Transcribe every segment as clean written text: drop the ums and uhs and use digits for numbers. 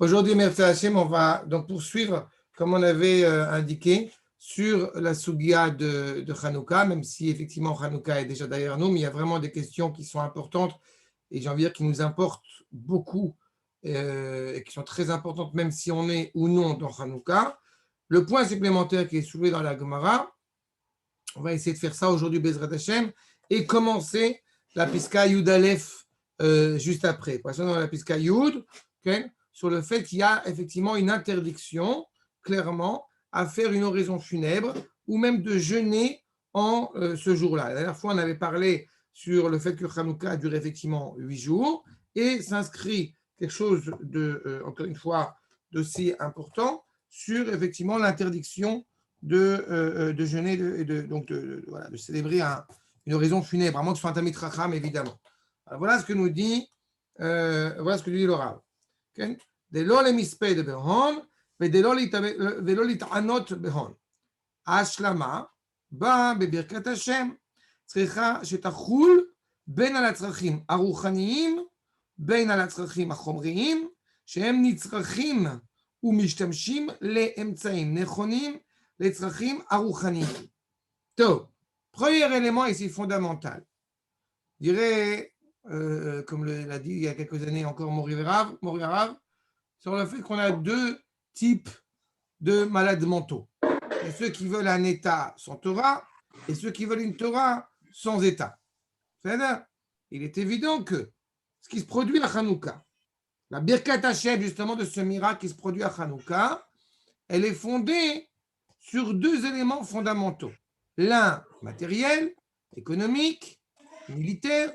Aujourd'hui, merci Hachem, on va donc poursuivre, comme on avait indiqué, sur la Sugia de Hanouka, même si effectivement Hanouka est déjà derrière nous, mais il y a vraiment des questions qui sont importantes et j'ai envie de dire qui nous importent beaucoup et qui sont très importantes, même si on est ou non dans Hanouka. Le point supplémentaire qui est soulevé dans la Gemara, on va essayer de faire ça aujourd'hui, Bezrat Hashem, et commencer la Piska Yud Aleph juste après. Passons dans la Piska Yud, okay, sur le fait qu'il y a effectivement une interdiction, clairement, à faire une oraison funèbre ou même de jeûner en ce jour-là. La dernière fois, on avait parlé sur le fait que Hanouka dure effectivement 8 jours et s'inscrit quelque chose de, encore une fois, d'aussi important sur effectivement l'interdiction de jeûner et voilà, de célébrer une oraison funèbre, à moins que ce soit un Tamid Chacham, évidemment. Alors, voilà ce que nous dit le Rav. דלא למספד בהון ולא לטענות בהון. ההשלמה באה בברכת השם, צריכה שתחול בין על הצרכים הרוחניים, בין על הצרכים החומריים, שהם נצרכים ומשתמשים לאמצעים נכונים לצרכים הרוחניים. טוב, premier élément ici fondamental. Je dirais, comme l'a dit il y a quelques années encore Mori-Rav, sur le fait qu'on a deux types de malades mentaux. Il y a ceux qui veulent un état sans Torah et ceux qui veulent une Torah sans état. C'est-à-dire, il est évident que ce qui se produit à Hanouka, la Birkat Hashem justement de ce miracle qui se produit à Hanouka, elle est fondée sur deux éléments fondamentaux. L'un matériel, économique, militaire,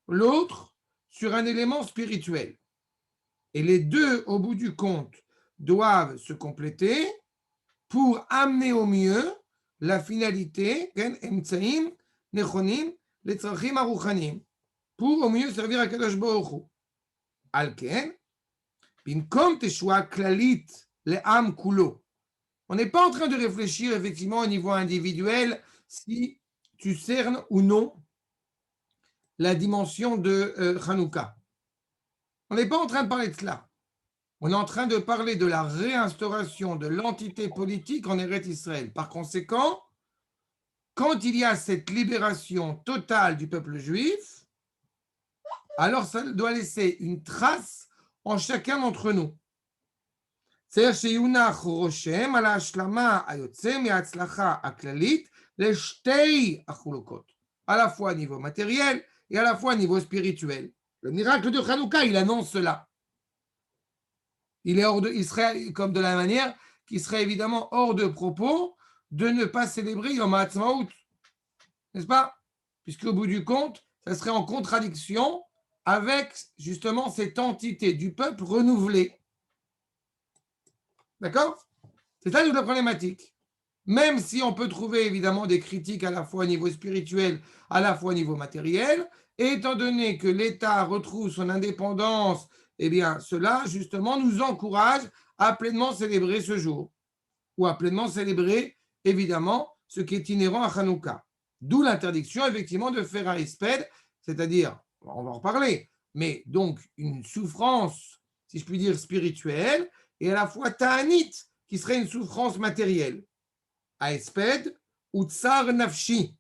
l'autre sur un élément spirituel. Et les deux, au bout du compte, doivent se compléter pour amener au mieux la finalité, pour au mieux servir à Kadosh Baruch Hu. Alken, bimkom teshua klalit le'am kulo. On n'est pas en train de réfléchir effectivement au niveau individuel si tu cernes ou non la dimension de Hanouka. On n'est pas en train de parler de cela. On est en train de parler de la réinstauration de l'entité politique en Eretz Israël. Par conséquent, quand il y a cette libération totale du peuple juif, alors ça doit laisser une trace en chacun d'entre nous. C'est-à-dire שיונח רושם על ההשלמה היוצא מההצלחה הכללית לשתי החולקות, à la fois au niveau matériel et à la fois au niveau spirituel. Le miracle de Hanouka, il annonce cela. Il serait comme de la manière qu'il serait évidemment hors de propos de ne pas célébrer Yom HaAtzmaut, n'est-ce pas? Puisque au bout du compte, ça serait en contradiction avec justement cette entité du peuple renouvelée. D'accord? C'est ça toute la problématique. Même si on peut trouver évidemment des critiques à la fois au niveau spirituel, à la fois au niveau matériel, et étant donné que l'État retrouve son indépendance, eh bien cela justement nous encourage à pleinement célébrer ce jour, ou à pleinement célébrer évidemment ce qui est inhérent à Hanouka. D'où l'interdiction effectivement de faire un espède, c'est-à-dire, on va en reparler, mais donc une souffrance, si je puis dire, spirituelle, et à la fois ta'anit, qui serait une souffrance matérielle. Aesped ou tsar nafshi.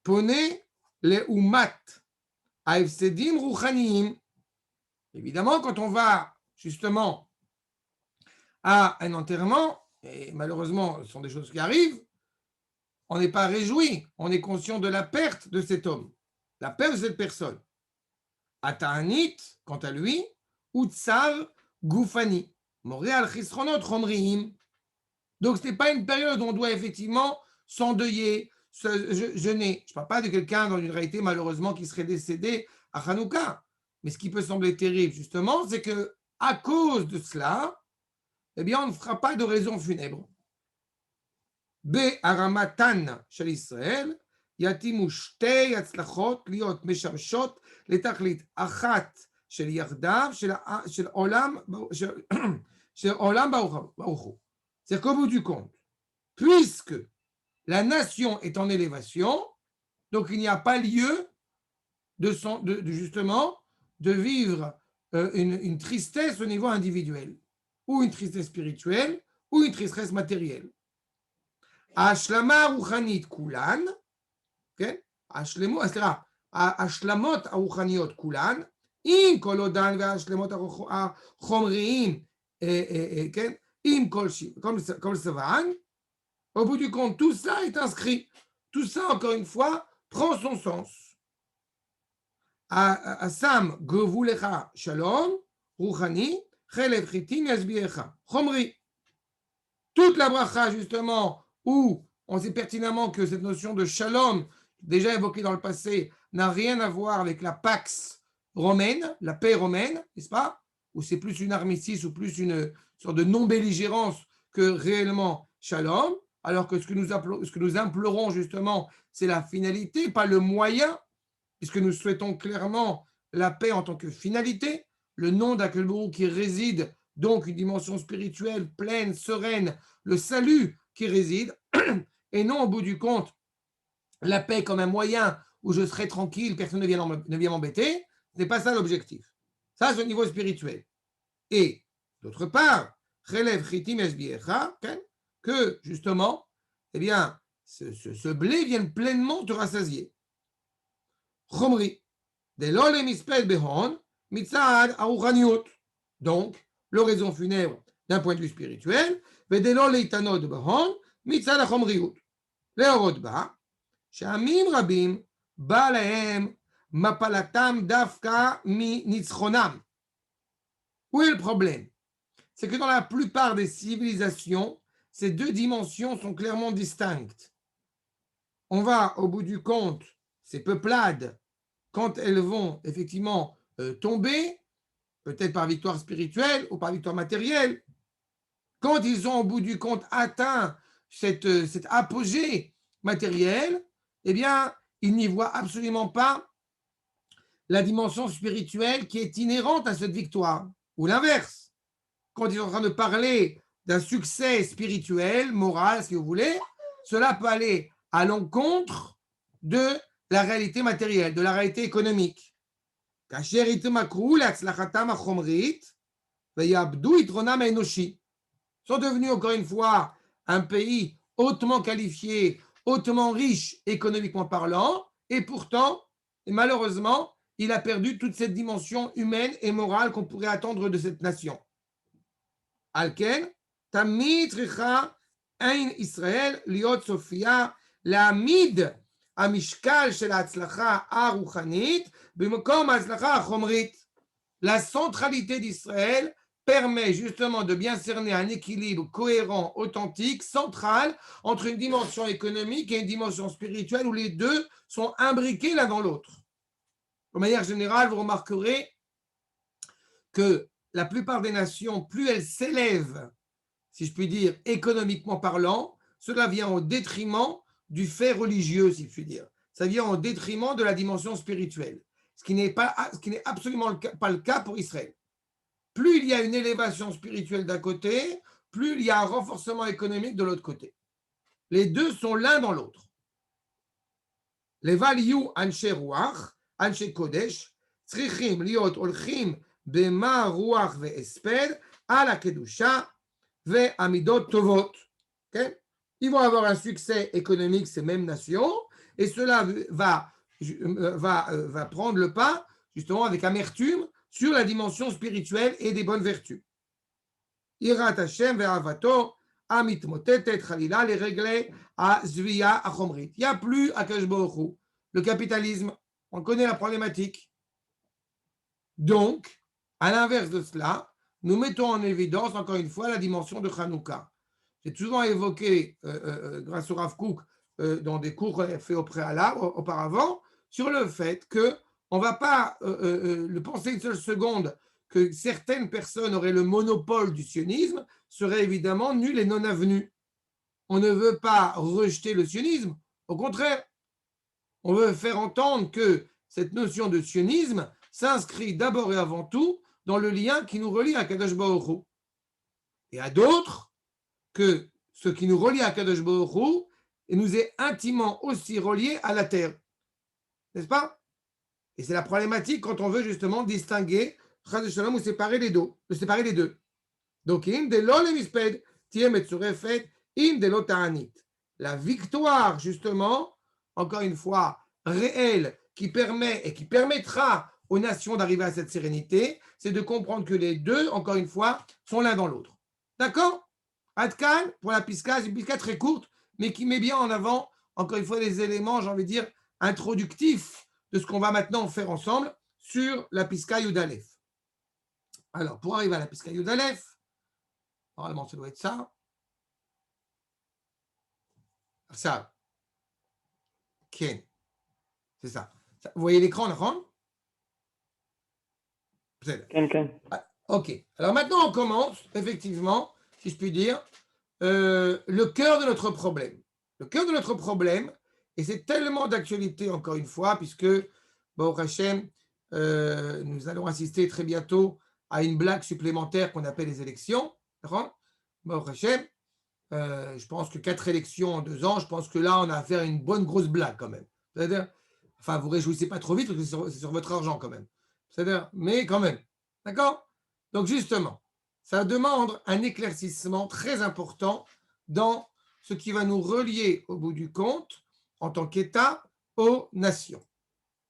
Pone le umat. Aefsedim ruchaniim. Évidemment, quand on va justement à un enterrement, et malheureusement, ce sont des choses qui arrivent, on n'est pas réjoui, on est conscient de la perte de cet homme, la perte de cette personne. Ata'anit, quant à lui, ou tsar Goufani, Moré al-Chisronot Chomriim. Donc, ce n'est pas une période où on doit effectivement s'endeuiller, jeûner. Je ne parle pas de quelqu'un dans une réalité, malheureusement, qui serait décédé à Hanouka. Mais ce qui peut sembler terrible, justement, c'est qu'à cause de cela, eh bien, on ne fera pas d'oraison funèbre. Be'aramatan shel Israël, yatimu shtei hatzlachot liot meshamshot letachlit achat של יחדיו, של עולם ברוך הוא. C'est qu'au bout du compte, puisque la nation est en élévation, donc il n'y a pas lieu justement de vivre une tristesse au niveau individuel, ou une tristesse spirituelle, ou une tristesse matérielle. Ashlama ruchanit kulan, השלמות הרוחניות כולן, עם כל עודן והשלמות החומריים, כן? עם כל סבן, au bout du compte, tout ça est inscrit. Tout ça, encore une fois, prend son sens. Asam gevulecha shalom, ruchani, chelev chitim yasbiecha, chomri. Toute la bracha, justement, où on sait pertinemment que cette notion de shalom, déjà évoquée dans le passé, n'a rien à voir avec la pax romaine, la paix romaine, n'est-ce pas? Où c'est plus une armistice ou plus une sorte de non-belligérance que réellement shalom, alors que ce que nous implorons justement, c'est la finalité, pas le moyen, puisque nous souhaitons clairement la paix en tant que finalité, le nom d'Akelbourou qui réside, donc une dimension spirituelle pleine, sereine, le salut qui réside, et non au bout du compte, la paix comme un moyen où je serai tranquille, personne ne vient m'embêter, ce n'est pas ça l'objectif. Ça, c'est au niveau spirituel. Et d'autre part, que justement, eh bien, ce blé vienne pleinement te rassasier. Chomri. Donc, l'oraison funèbre d'un point de vue spirituel, שעמים רבים בא להם מפלתם דווקא מניצחונם. Où est le problème? C'est que dans la plupart des civilisations, ces deux dimensions sont clairement distinctes. On va, au bout du compte, ces peuplades, quand elles vont effectivement tomber, peut-être par victoire spirituelle ou par victoire matérielle, quand ils ont au bout du compte atteint cet apogée matériel, eh bien, ils n'y voient absolument pas la dimension spirituelle qui est inhérente à cette victoire. Ou l'inverse. Quand ils sont en train de parler d'un succès spirituel, moral, si vous voulez, cela peut aller à l'encontre de la réalité matérielle, de la réalité économique. Ils sont devenus encore une fois un pays hautement qualifié, hautement riche économiquement parlant, et pourtant, et malheureusement, il a perdu toute cette dimension humaine et morale qu'on pourrait attendre de cette nation. Alken, Tamid Richa Ein Israël Liot Sofia Lamid Amishkal Shel Hatzlacha Aruchanit B'Makom Hatzlacha Achomrit. La centralité d'Israël permet justement de bien cerner un équilibre cohérent, authentique, central entre une dimension économique et une dimension spirituelle où les deux sont imbriqués l'un dans l'autre. De manière générale, vous remarquerez que la plupart des nations, plus elles s'élèvent, si je puis dire, économiquement parlant, cela vient au détriment du fait religieux, si je puis dire. Ça vient au détriment de la dimension spirituelle, ce qui n'est absolument pas le cas pour Israël. Plus il y a une élévation spirituelle d'un côté, plus il y a un renforcement économique de l'autre côté. Les deux sont l'un dans l'autre. Les valiyu anshe ruach, anshe kodesh, tzrichim liot olchim bema ruach ve'esped, ala kedusha ve'amidot tovot. Ils vont avoir un succès économique, ces mêmes nations, et cela va prendre le pas, justement, avec amertume, sur la dimension spirituelle et des bonnes vertus. Irat Hashem ve'avato amitmotetet chalila les régler à zvia achomrit. Il n'y a plus Akadosh Baruch Hu. Le capitalisme, on connaît la problématique. Donc, à l'inverse de cela, nous mettons en évidence, encore une fois, la dimension de Hanouka. J'ai souvent évoqué, grâce au Rav Kook, dans des cours faits au préalable, auparavant, sur le fait que on ne va pas le penser une seule seconde que certaines personnes auraient le monopole du sionisme serait évidemment nul et non avenu. On ne veut pas rejeter le sionisme, au contraire, on veut faire entendre que cette notion de sionisme s'inscrit d'abord et avant tout dans le lien qui nous relie à Kadosh Baruch Hu. Et à d'autres que ce qui nous relie à Kadosh Baruch Hu et nous est intimement aussi relié à la terre. N'est-ce pas? Et c'est la problématique quand on veut justement distinguer chas v'shalom, ou séparer les deux. Donc, im de lo lemisped, tiem et surefet, im de lo ta'anit. La victoire, justement, encore une fois, réelle, qui permet et qui permettra aux nations d'arriver à cette sérénité, c'est de comprendre que les deux, encore une fois, sont l'un dans l'autre. D'accord? Adkan, pour la pisca, c'est une pisca très courte, mais qui met bien en avant, encore une fois, les éléments, j'ai envie de dire, introductifs de ce qu'on va maintenant faire ensemble sur la pisca Yudalef. Alors, pour arriver à la pisca Yudalef, normalement, ça doit être ça. Ça. Ken. C'est ça. Vous voyez l'écran, d'accord? Ok. Alors maintenant, on commence, effectivement, si je puis dire, le cœur de notre problème. Le cœur de notre problème, et c'est tellement d'actualité, encore une fois, puisque, Baruch Hashem, nous allons assister très bientôt à une blague supplémentaire qu'on appelle les élections. Baruch Hashem, je pense que 4 élections en 2 ans, je pense que là, on a affaire à une bonne grosse blague quand même. C'est-à-dire, enfin, vous ne réjouissez pas trop vite parce que c'est sur votre argent quand même. C'est-à-dire, mais quand même. D'accord? Donc, justement, ça demande un éclaircissement très important dans ce qui va nous relier au bout du compte, en tant qu'État, aux nations.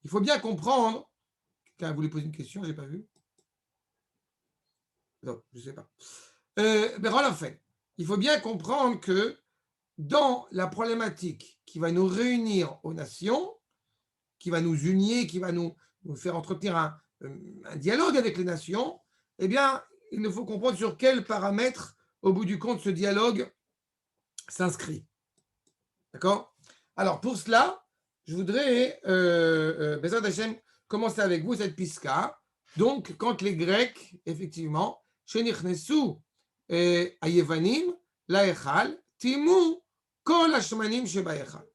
Il faut bien comprendre. Quelqu'un a voulu poser une question, je n'ai pas vu. Non, je ne sais pas. En fait, il faut bien comprendre que dans la problématique qui va nous réunir aux nations, qui va nous unir, qui va nous faire entretenir un dialogue avec les nations, eh bien, il nous faut comprendre sur quels paramètres, au bout du compte, ce dialogue s'inscrit. D'accord? Alors, pour cela, je voudrais, Bezrat Hashem, commencer avec vous cette pisca. Donc, quand les Grecs, effectivement, Shenichnesu Ayevanim, Laechal, Timu, Kol Hashmanim Shebaechal.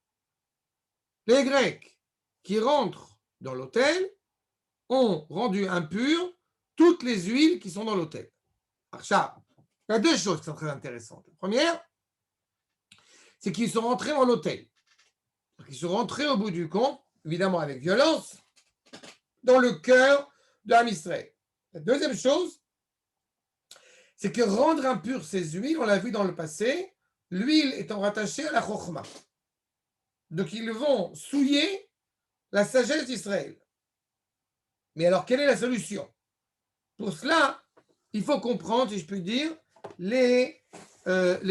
Les Grecs qui rentrent dans l'autel ont rendu impures toutes les huiles qui sont dans l'autel. Alors, il y a 2 choses qui sont très intéressantes. La première, c'est qu'ils sont rentrés dans l'autel. Ils sont rentrés au bout du compte, évidemment avec violence, dans le cœur de l'âme Israël. La deuxième chose, c'est que rendre impures ces huiles, on l'a vu dans le passé, l'huile étant rattachée à la chokhmah. Donc ils vont souiller la sagesse d'Israël. Mais alors, quelle est la solution? Pour cela, il faut comprendre, si je puis dire, les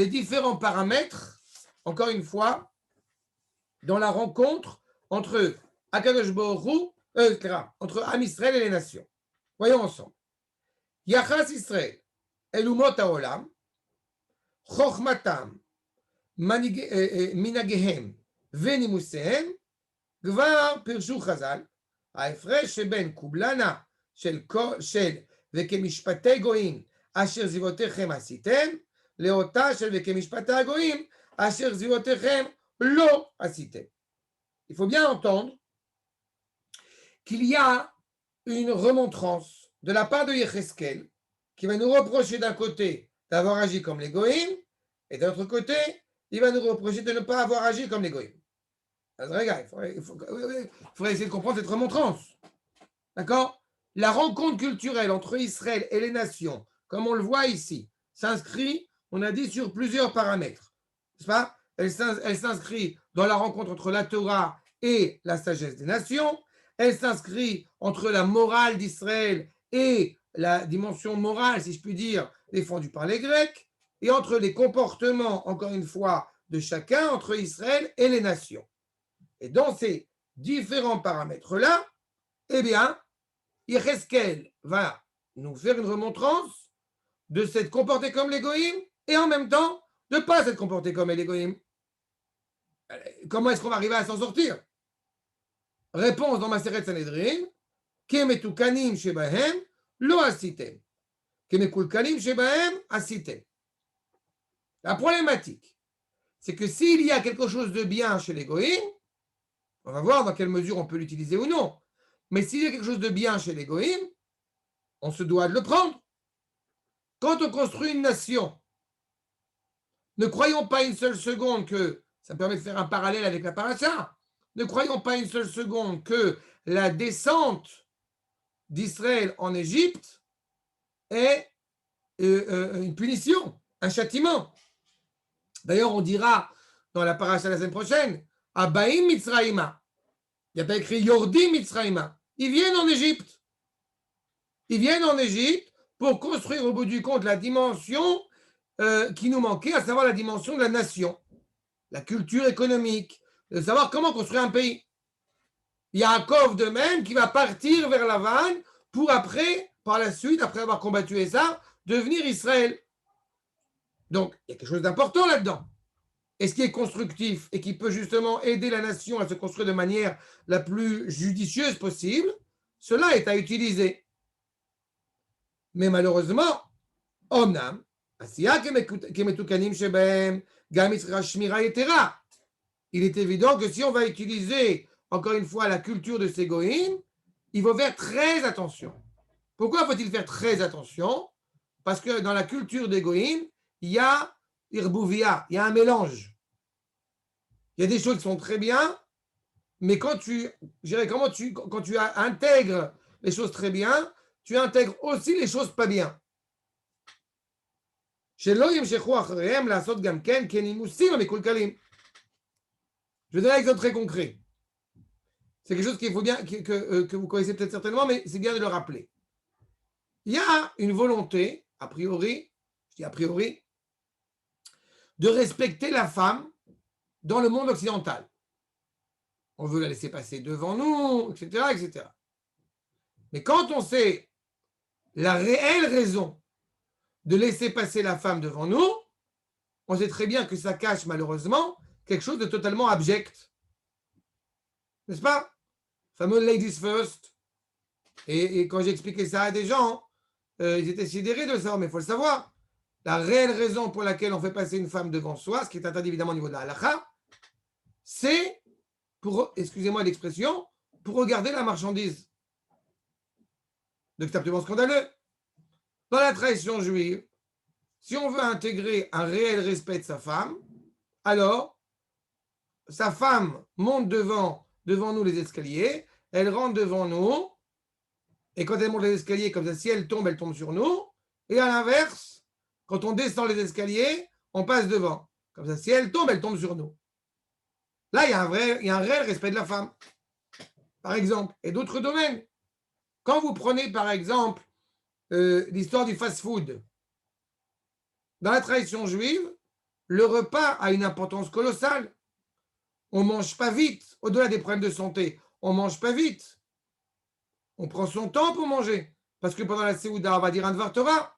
différents paramètres, encore une fois, dans la rencontre entre Akadosh Baruch Hu, entre Am Israël et les nations. Voyons ensemble. Yachas Israël, Elumot Haolam, Chochmatam, Minagehem, Venimusehem, Gvar Pirshu Chazal, ההפרש שבין קובלנה של וכמשפטי גויים אשר זיוותיכם עשיתם, לאותה של וכמשפטי הגויים אשר זיוותיכם לא עשיתם. Il faut bien entendre qu'il y a une remontrance de la part de Yecheskel qui va nous reprocher d'un côté d'avoir agi comme les goïms et d'un autre côté, il va nous reprocher de ne pas avoir agi comme les goïms. Il faudrait essayer de comprendre cette remontrance. D'accord? La rencontre culturelle entre Israël et les nations, comme on le voit ici, s'inscrit, on a dit, sur plusieurs paramètres. N'est-ce pas? Elle s'inscrit dans la rencontre entre la Torah et la sagesse des nations. Elle s'inscrit entre la morale d'Israël et la dimension morale, si je puis dire, défendue par les Grecs, et entre les comportements, encore une fois, de chacun, entre Israël et les nations. Et dans ces différents paramètres-là, eh bien, Yecheskel va nous faire une remontrance de s'être comporté comme les goïms et en même temps de ne pas s'être comporté comme les goïms. Comment est-ce qu'on va arriver à s'en sortir? Réponse dans Maseret Sanhedrin, Kemetukanim shebahem lo asitem. Kemekulkanim shebahem asitem. La problématique, c'est que s'il y a quelque chose de bien chez les goïms, on va voir dans quelle mesure on peut l'utiliser ou non. Mais s'il y a quelque chose de bien chez les goïms, on se doit de le prendre. Quand on construit une nation, ne croyons pas une seule seconde que, ça me permet de faire un parallèle avec la paracha, ne croyons pas une seule seconde que la descente d'Israël en Égypte est une punition, un châtiment. D'ailleurs, on dira dans la paracha la semaine prochaine, Abaim Mitzraïma. Il n'y a pas écrit Yordim Mitzraïma. Ils viennent en Égypte. Ils viennent en Égypte pour construire au bout du compte la dimension qui nous manquait, à savoir la dimension de la nation, la culture économique, de savoir comment construire un pays. Yaakov de même qui va partir vers la Vanne pour après, par la suite, après avoir combattu Esav, devenir Israël. Donc, il y a quelque chose d'important là-dedans. Et ce qui est constructif et qui peut justement aider la nation à se construire de manière la plus judicieuse possible, cela est à utiliser. Mais malheureusement, Omnam, il est évident que si on va utiliser, encore une fois, la culture de ces goïms, il faut faire très attention. Pourquoi faut-il faire très attention? Parce que dans la culture des goïms, il y a irbouvia, il y a un mélange. Il y a des choses qui sont très bien, mais quand tu intègres les choses très bien, tu intègres aussi les choses pas bien. Je vais donner un exemple très concret. C'est quelque chose qu'il faut bien, que vous connaissez peut-être certainement, mais c'est bien de le rappeler. Il y a une volonté, a priori, je dis a priori, de respecter la femme dans le monde occidental. On veut la laisser passer devant nous, etc., etc. Mais quand on sait la réelle raison de laisser passer la femme devant nous, on sait très bien que ça cache malheureusement quelque chose de totalement abject. N'est-ce pas? Fameux ladies first. Et quand j'ai expliqué ça à des gens, ils étaient sidérés de ça, mais il faut le savoir. La réelle raison pour laquelle on fait passer une femme devant soi, ce qui est interdit évidemment au niveau de la halakha, c'est pour, excusez-moi l'expression, pour regarder la marchandise. Donc c'est absolument scandaleux. Dans la tradition juive, si on veut intégrer un réel respect de sa femme, alors sa femme monte devant nous les escaliers, elle rentre devant nous, et quand elle monte les escaliers, comme ça, si elle tombe sur nous, et à l'inverse, quand on descend les escaliers, on passe devant. Comme ça, si elle tombe sur nous. Là, il y a un réel respect de la femme, par exemple, et d'autres domaines. Quand vous prenez, par exemple, l'histoire du fast-food, dans la tradition juive, le repas a une importance colossale. On ne mange pas vite, au-delà des problèmes de santé. On ne mange pas vite. On prend son temps pour manger. Parce que pendant la Séouda, on va dire un Dvar Torah.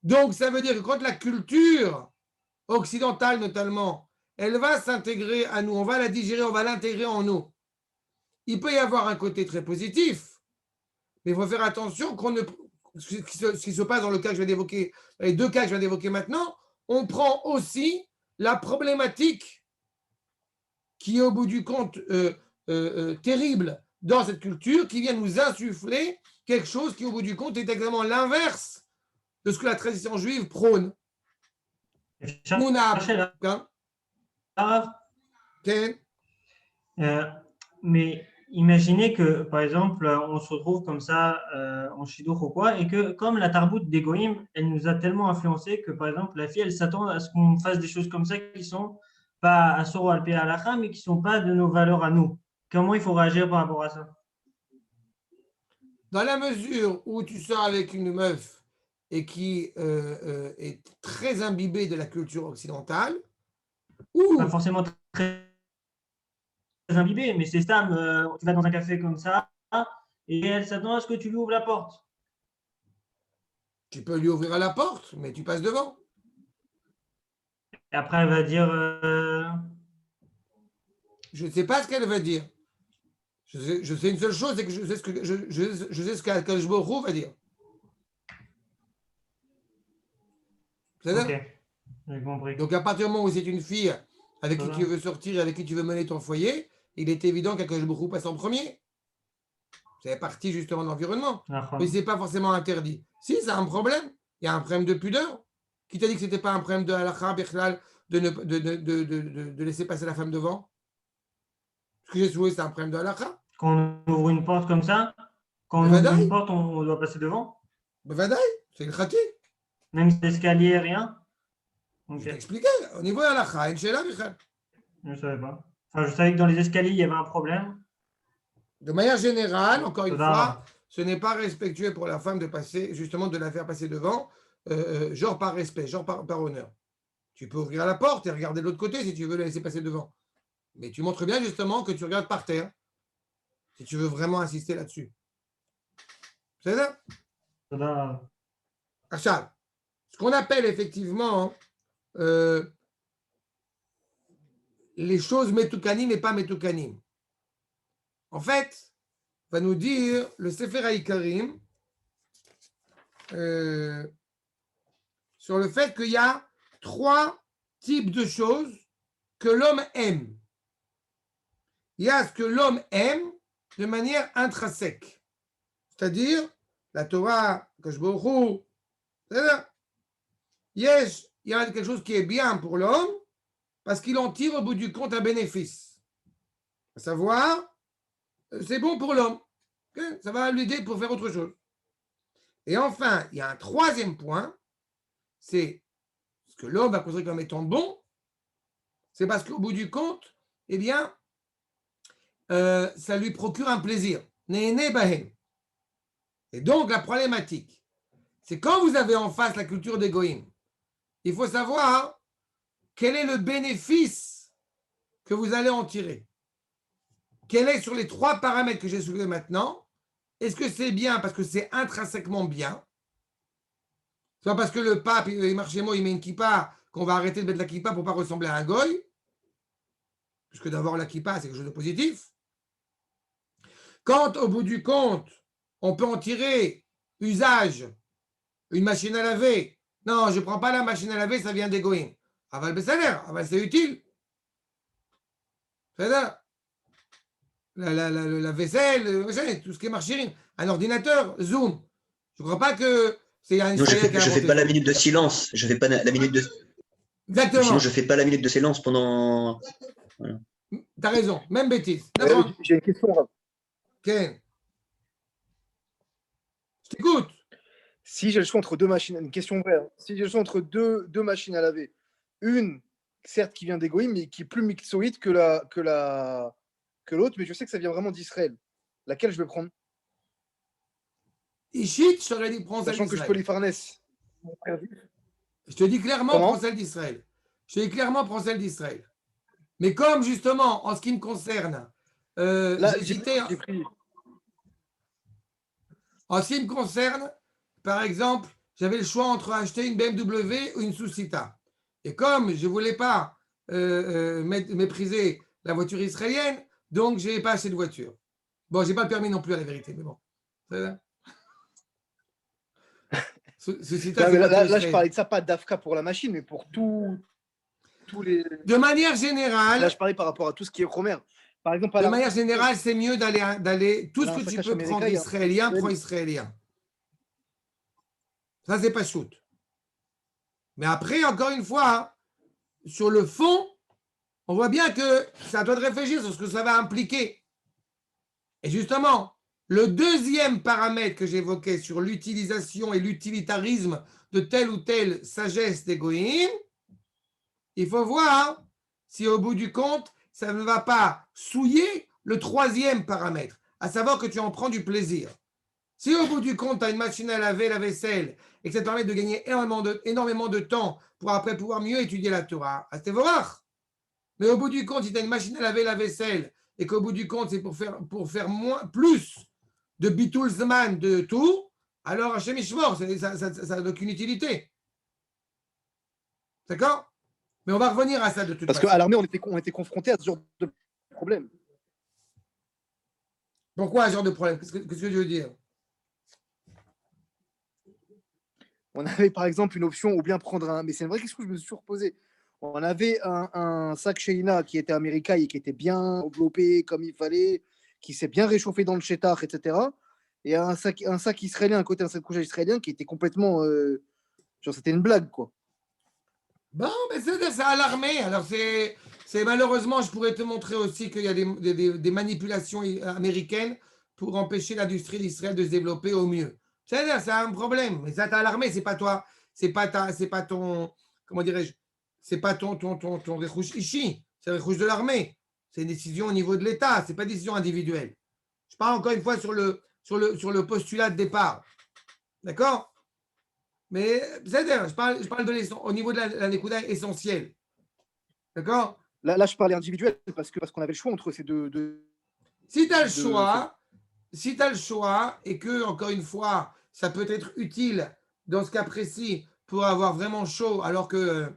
Donc, ça veut dire que quand la culture occidentale, notamment, elle va s'intégrer à nous, on va la digérer, on va l'intégrer en nous. Il peut y avoir un côté très positif, mais il faut faire attention qu'on ne. Ce qui se passe dans le cas que je viens d'évoquer, les deux cas que je viens d'évoquer maintenant, on prend aussi la problématique qui est au bout du compte terrible dans cette culture, qui vient nous insuffler quelque chose qui au bout du compte est exactement l'inverse de ce que la tradition juive prône. Mais imaginez que, par exemple, on se retrouve comme ça en shidduch ou quoi, et que comme la tarbout des goïms, elle nous a tellement influencé que, par exemple, la fille, elle s'attend à ce qu'on fasse des choses comme ça qui sont pas à Soro Alpé Alacha, mais qui sont pas de nos valeurs à nous. Comment il faut réagir par rapport à ça? Dans la mesure où tu sors avec une meuf et qui est très imbibée de la culture occidentale, ou pas forcément très imbibé, mais c'est Stam, tu vas dans un café comme ça, et elle s'attend à ce que tu lui ouvres la porte. Tu peux lui ouvrir la porte, mais tu passes devant. Et après, elle va dire... Je ne sais pas ce qu'elle va dire. Je sais une seule chose, c'est que je sais ce qu'Akadosh Baruch Hu va dire. C'est ça? Ok, j'ai compris. Donc, à partir du moment où c'est une fille avec qui tu veux sortir et avec qui tu veux mener ton foyer, il est évident qu'Akadosh Baruch Hu passe en premier. C'est partie justement de l'environnement. Mais ce n'est pas forcément interdit. Si, c'est un problème. Il y a un problème de pudeur. Qui t'a dit que ce n'était pas un problème de halakha, bichlal, de laisser passer la femme devant? Ce que j'ai souhaité, c'est un problème de halakha. Quand on ouvre une porte comme ça, quand on ouvre une porte, on doit passer devant? Bevadaï. C'est le khati. Même si l'escalier, rien? Je Ok, t'ai expliqué. Au niveau de la halakha, une sheila, Michal. je ne savais pas. Enfin, je savais que dans les escaliers, il y avait un problème. De manière générale, encore une Toda. fois, ce n'est pas respectueux pour la femme de passer, justement, de la faire passer devant, genre par respect, genre par honneur. Tu peux ouvrir la porte et regarder de l'autre côté si tu veux la laisser passer devant. Mais tu montres bien justement que tu regardes par terre, si tu veux vraiment insister là-dessus. C'est ça? Toda. Achal. Ce qu'on appelle effectivement les choses metukanim et pas metukanim. En fait, va nous dire le Sefer HaIkarim sur le fait qu'il y a 3 types de choses que l'homme aime. Il y a ce que l'homme aime de manière intrinsèque, c'est-à-dire la Torah, Kadosh Baruch Hu, c'est-à-dire, yes, il y a quelque chose qui est bien pour l'homme parce qu'il en tire au bout du compte un bénéfice. À savoir, c'est bon pour l'homme. Okay? Ça va l'aider pour faire autre chose. Et enfin, il y a un troisième point, c'est ce que l'homme va considérer comme étant bon, c'est parce qu'au bout du compte, eh bien, ça lui procure un plaisir. Néné bahem. Et donc, la problématique, c'est quand vous avez en face la culture d'égoïme, il faut savoir quel est le bénéfice que vous allez en tirer. Quel est sur les 3 paramètres que j'ai soulevés maintenant? Est-ce que c'est bien parce que c'est intrinsèquement bien? C'est pas parce que le pape, il marche chez moi, il met une kippa, qu'on va arrêter de mettre la kippa pour ne pas ressembler à un goy? Puisque d'avoir la kippa, c'est quelque chose de positif. Quand, au bout du compte, on peut en tirer usage, une machine à laver. Non, je ne prends pas la machine à laver, ça vient d'égoïme. Aval Bessaler, aval c'est utile. C'est ça. La vaisselle, tout ce qui est marchérine. Un ordinateur, Zoom. Je ne crois pas que c'est un Non, Israélien qui a je fais inventé pas la Zoom. minute de silence. Je fais pas la minute de. Sinon, je Exactement. fais pas la minute de silence pendant. Voilà. Tu as raison. Même bêtise. D'accord. J'ai une question. Là. Ken. Je t'écoute. Si j'ai le choix entre 2 machines, une question vraie. Hein. Si j'ai le choix entre deux machines à laver, une, certes, qui vient d'Egoïm, mais qui est plus mixoïde que l'autre, mais je sais que ça vient vraiment d'Israël. Laquelle je vais prendre? Ishit, je t'aurais dit prends celle Sachant que je peux les d'Israël. farnesses. Je te dis clairement Comment? prends celle d'Israël. Je te dis clairement prends celle d'Israël. Mais comme justement, en ce qui me concerne, Là, j'ai cité. j'ai pris. En ce qui me concerne, par exemple, j'avais le choix entre acheter une BMW ou une Susita. Et comme je ne voulais pas mépriser la voiture israélienne, donc je n'ai pas acheté de voiture. Bon, je n'ai pas le permis non plus à la vérité, mais bon. Susita, Non, c'est mais voiture là, je parlais israélienne. de ça, pas d'AFCA pour la machine, mais pour tous les. De manière Là, générale, je parlais par rapport à tout ce qui est Romer. Par exemple, à la c'est mieux d'aller tout ce que tu peux prendre israélien, prends israélien. Ça, c'est pas shoot. Mais après, encore une fois, sur le fond, on voit bien que c'est à toi de réfléchir sur ce que ça va impliquer. Et justement, le deuxième paramètre que j'évoquais sur l'utilisation et l'utilitarisme de telle ou telle sagesse d'égoïme, il faut voir si au bout du compte, ça ne va pas souiller le troisième paramètre, à savoir que tu en prends du plaisir. Si au bout du compte, tu as une machine à laver la vaisselle et que ça te permet de gagner énormément de temps pour après pouvoir mieux étudier la Torah, c'est voir. Mais au bout du compte, si tu as une machine à laver la vaisselle et qu'au bout du compte, c'est pour faire plus de bitulzman de tout, alors Hachem Ishmor, ça n'a aucune utilité. D'accord? Mais on va revenir à ça de toute Parce façon. qu'à l'armée, on était confrontés à ce genre de problème. Pourquoi ce genre de problème? Qu'est-ce que je veux dire? On avait par exemple une option ou bien prendre un. Mais c'est une vraie question que je me suis toujours posée. On avait un sac Sheina qui était américain et qui était bien enveloppé comme il fallait, qui s'est bien réchauffé dans le chétar, etc. Et un sac israélien, à côté d'un sac couchage israélien qui était complètement. Genre, c'était une blague, quoi. Bon, mais c'est alarmé. Alors, c'est malheureusement, je pourrais te montrer aussi qu'il y a des manipulations américaines pour empêcher l'industrie d'Israël de se développer au mieux. C'est un problème. Mais ça t'a alarmé, c'est pas toi. C'est pas ton, comment dirais-je, c'est pas ton recouche ici. C'est le recouche de l'armée. C'est une décision au niveau de l'État. C'est pas une décision individuelle. Je parle encore une fois sur le postulat de départ. D'accord? Mais c'est-à-dire, je parle au niveau de la Nekuda essentielle. D'accord? Là, je parlais individuel parce qu'on avait le choix entre ces deux. Si tu as le choix et que, encore une fois, ça peut être utile dans ce cas précis pour avoir vraiment chaud, alors que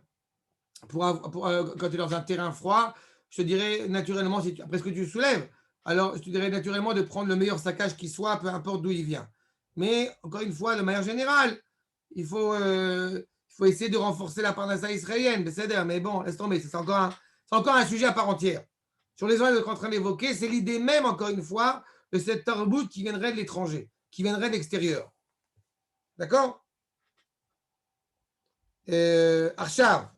quand tu es dans un terrain froid, je te dirais naturellement, après ce que tu soulèves, alors je te dirais naturellement de prendre le meilleur saccage qui soit, peu importe d'où il vient. Mais encore une fois, de manière générale, il faut essayer de renforcer la parnassa israélienne. Mais bon, laisse tomber, c'est encore un sujet à part entière. Sur les zones qu'on est en train d'évoquer, c'est l'idée même, encore une fois, de cette tarbout qui viendrait de l'étranger, qui viendrait de l'extérieur. D'accord? Arshav.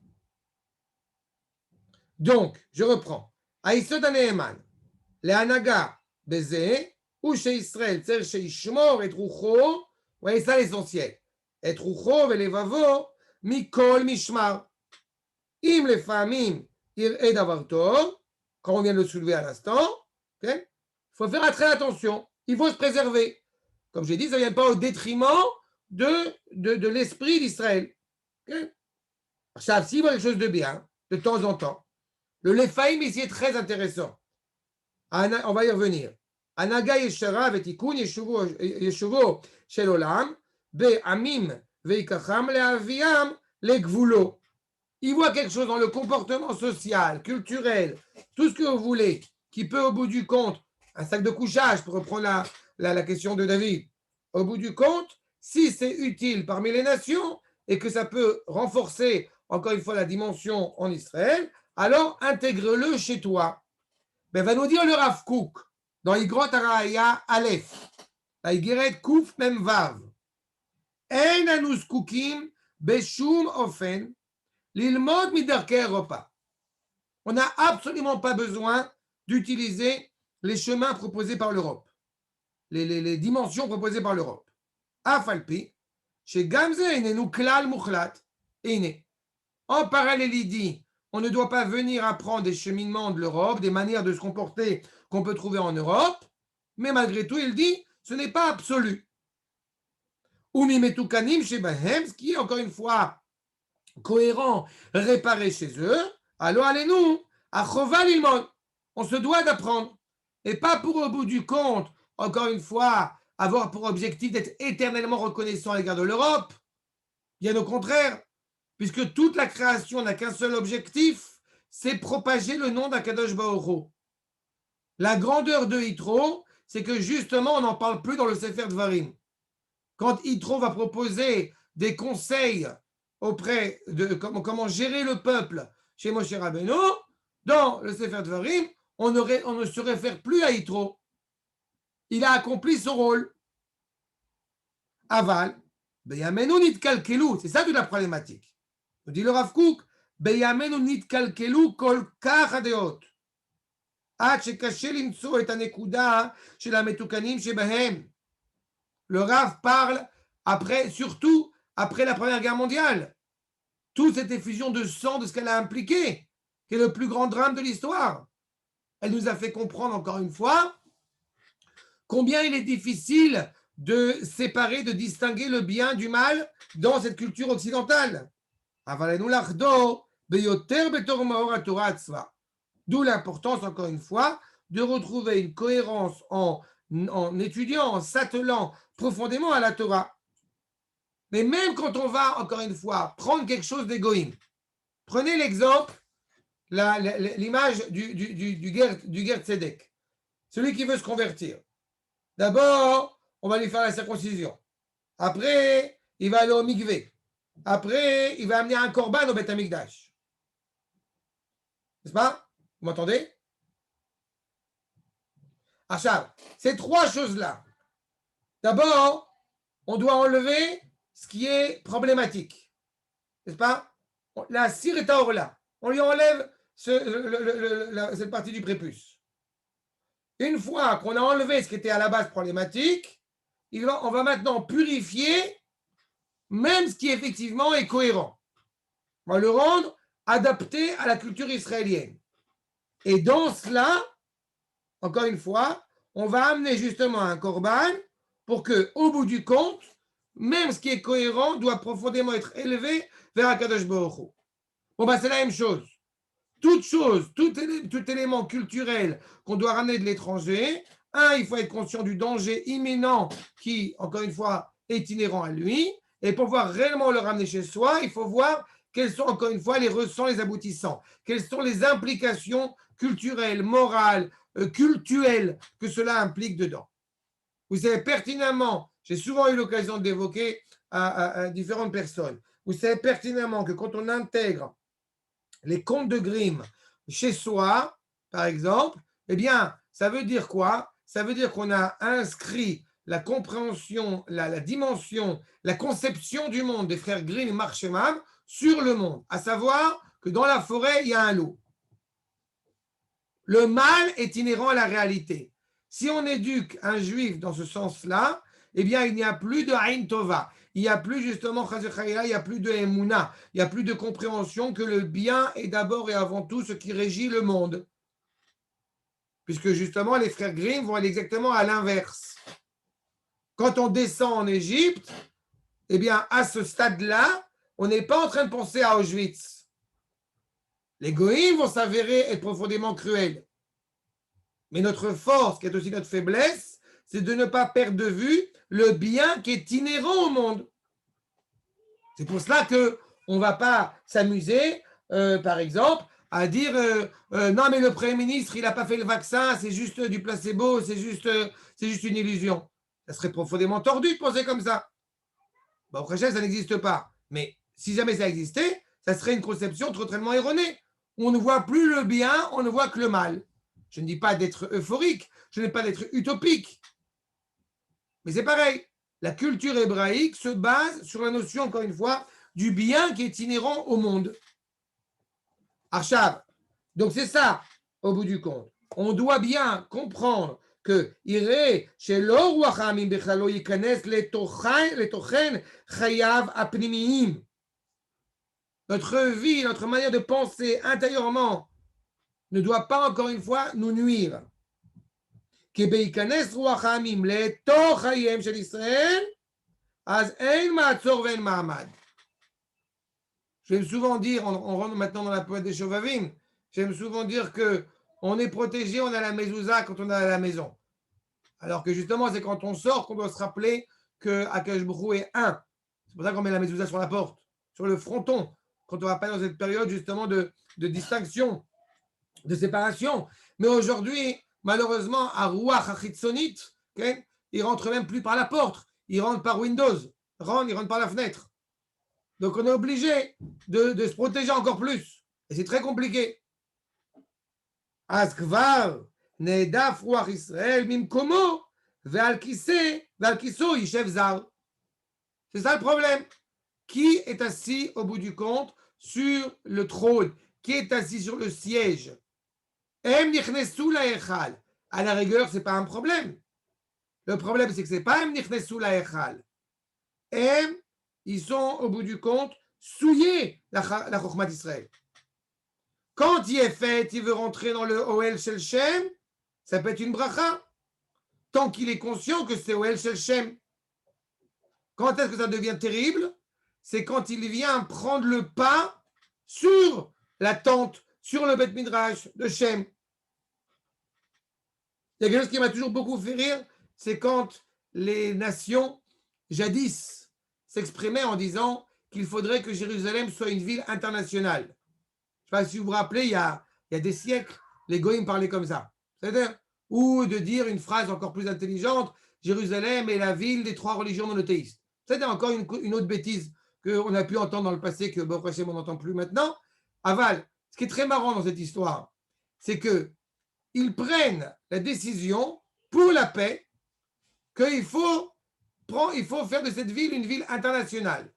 Donc, je reprends. Aïsod Aneeman, le Hanaga Beze, ou chez Israël, c'est chez Ishmor et Troucho, voyez ça l'essentiel. Et Troucho et Levavo, Mikol Mishmar. Im le famim, ir et d'avartor, quand on vient de le soulever à l'instant, il faut faire très attention. Il faut se préserver. Comme j'ai dit, ça ne vient pas au détriment de l'esprit d'Israël. Ça, s'il y a quelque chose de bien, de temps en temps, le Lefaïm ici est très intéressant. On va y revenir. Anaga Yeshara vetikun yeshuvo shel olam be'amim veikacham le'aviam le'gvulo. Il voit quelque chose dans le comportement social, culturel, tout ce que vous voulez, qui peut au bout du compte, un sac de couchage pour reprendre la question de David, au bout du compte, si c'est utile parmi les nations et que ça peut renforcer encore une fois la dimension en Israël, alors intègre-le chez toi. Ben, va nous dire le Rav Kook dans Igrot Araya Aleph, la Igeret Kouf Mem Vav. En anus kukim beshum ofen l'ilmod midarkei Europa. On n'a absolument pas besoin d'utiliser les chemins proposés par l'Europe, les dimensions proposées par l'Europe. Afalpi, chez Gamze enenu klal muchlat, ene. En parallèle, il dit, on ne doit pas venir apprendre des cheminements de l'Europe, des manières de se comporter qu'on peut trouver en Europe, mais malgré tout, il dit, ce n'est pas absolu. Umimetukanim chez Bahem, ce qui est encore une fois cohérent, réparé chez eux, alors allez-nous, à Choval Ilmon, on se doit d'apprendre. Et pas pour au bout du compte, encore une fois, avoir pour objectif d'être éternellement reconnaissant à l'égard de l'Europe. Bien au contraire, puisque toute la création n'a qu'un seul objectif, c'est propager le nom d'Akadosh Baruch Hu. La grandeur de Yitro, c'est que justement, on n'en parle plus dans le Sefer Dvarim. Quand Yitro va proposer des conseils auprès de comment gérer le peuple chez Moshe Rabbeinu, dans le Sefer Dvarim, on ne se réfère plus à Yitro. Il a accompli son rôle. Aval, Beyamenu nitkalkelu, c'est ça toute la problématique. Nous dit le Rav Kook, Beyamenu nitkalkelu kol kach hadeot. עד שקשה למצוא את הנקודה של המתוקנים שבהם. Le Rav parle surtout après la Première Guerre mondiale. Toute cette effusion de sang, de ce qu'elle a impliqué, qui est le plus grand drame de l'histoire. Elle nous a fait comprendre encore une fois combien il est difficile de séparer, de distinguer le bien du mal dans cette culture occidentale. D'où l'importance, encore une fois, de retrouver une cohérence en étudiant, en s'attelant profondément à la Torah. Mais même quand on va, encore une fois, prendre quelque chose d'égoïme, prenez l'exemple, l'image du Ger Tzedek, celui qui veut se convertir. D'abord, on va lui faire la circoncision. Après, il va aller au mikvé. Après, il va amener un korban au Beth Amikdash. N'est-ce pas? Vous m'entendez? Achab, ces trois choses-là. D'abord, on doit enlever ce qui est problématique. N'est-ce pas? La cire est là. On lui enlève cette partie du prépuce. Une fois qu'on a enlevé ce qui était à la base problématique, on va maintenant purifier même ce qui effectivement est cohérent. On va le rendre adapté à la culture israélienne. Et dans cela, encore une fois, on va amener justement un korban pour que, au bout du compte, même ce qui est cohérent doit profondément être élevé vers Akadosh Baruch Hu. Bon, c'est la même chose. Toute chose, tout élément culturel qu'on doit ramener de l'étranger, il faut être conscient du danger imminent qui, encore une fois, est inhérent à lui. Et pour pouvoir réellement le ramener chez soi, il faut voir quels sont, encore une fois, les ressents, les aboutissants. Quelles sont les implications culturelles, morales, cultuelles que cela implique dedans. Vous savez pertinemment, j'ai souvent eu l'occasion d'évoquer à différentes personnes, vous savez pertinemment que quand on intègre les contes de Grimm chez soi, par exemple, eh bien, ça veut dire quoi? Ça veut dire qu'on a inscrit la compréhension, la dimension, la conception du monde des frères Grimm et Marc Shemam sur le monde, à savoir que dans la forêt, il y a un loup. Le mal est inhérent à la réalité. Si on éduque un juif dans ce sens-là, eh bien, il n'y a plus de Aïn Tova. Il n'y a plus justement, il n'y a plus de Emouna. Il n'y a plus de compréhension que le bien est d'abord et avant tout ce qui régit le monde. Puisque justement, les frères Grimm vont aller exactement à l'inverse. Quand on descend en Égypte, eh bien, à ce stade-là, on n'est pas en train de penser à Auschwitz. Les goïms vont s'avérer être profondément cruels. Mais notre force, qui est aussi notre faiblesse, c'est de ne pas perdre de vue le bien qui est inhérent au monde. C'est pour cela qu'on ne va pas s'amuser, par exemple, à dire non, mais le Premier ministre, il n'a pas fait le vaccin, c'est juste du placebo, c'est juste une illusion. Ça serait profondément tordu de penser comme ça. Bon, au prochain, ça n'existe pas. Mais si jamais ça existait, ça serait une conception totalement erronée. On ne voit plus le bien, on ne voit que le mal. Je ne dis pas d'être euphorique, je ne dis pas d'être utopique. Mais c'est pareil. La culture hébraïque se base sur la notion, encore une fois, du bien qui est inhérent au monde. Archav. Donc c'est ça, au bout du compte. On doit bien comprendre que Iré, chez l'Oruachamim Bechlalo Yikanes, les Tochen Chayav Apnimiim. Notre vie, notre manière de penser intérieurement ne doit pas, encore une fois, nous nuire. Je vais souvent dire, on rentre maintenant dans la poète des Shovavim, j'aime souvent dire qu'on est protégé, on a la mezouza quand on est à la maison. Alors que justement, c'est quand on sort qu'on doit se rappeler que Akadosh Baruch Hu est un. C'est pour ça qu'on met la mezouza sur la porte, sur le fronton, quand on va pas dans cette période justement de distinction, de séparation. Mais aujourd'hui, malheureusement, à Ruach Achitzonit, okay, il ne rentre même plus par la porte, il rentre par Windows, il rentre par la fenêtre. Donc on est obligé de se protéger encore plus. Et c'est très compliqué. Askvar, Nedaf Ruach Israël, Mimkomo, Ve'al Kiso, Yishev Zar. C'est ça le problème. Qui est assis au bout du compte sur le trône? Qui est assis sur le siège? À la rigueur, ce n'est pas un problème. Le problème, c'est que ce n'est pas ils sont, au bout du compte, souillés la Chokhmat d'Israël. Quand il est fait, il veut rentrer dans le Oel Shel Shem, ça peut être une bracha. Tant qu'il est conscient que c'est Oel Shel Shem. Quand est-ce que ça devient terrible? C'est quand il vient prendre le pas sur la tente, sur le Beth Midrash de Shem. Il y a quelque chose qui m'a toujours beaucoup fait rire, c'est quand les nations, jadis, s'exprimaient en disant qu'il faudrait que Jérusalem soit une ville internationale. Je ne sais pas si vous vous rappelez, il y a des siècles, les Goïms parlaient comme ça. C'est-à-dire, ou de dire une phrase encore plus intelligente, Jérusalem est la ville des 3 religions monothéistes. C'est-à-dire encore une autre bêtise qu'on a pu entendre dans le passé, que bon, on n'entend plus maintenant. Aval, ce qui est très marrant dans cette histoire, c'est qu'ils prennent la décision pour la paix qu'il faut faire de cette ville une ville internationale.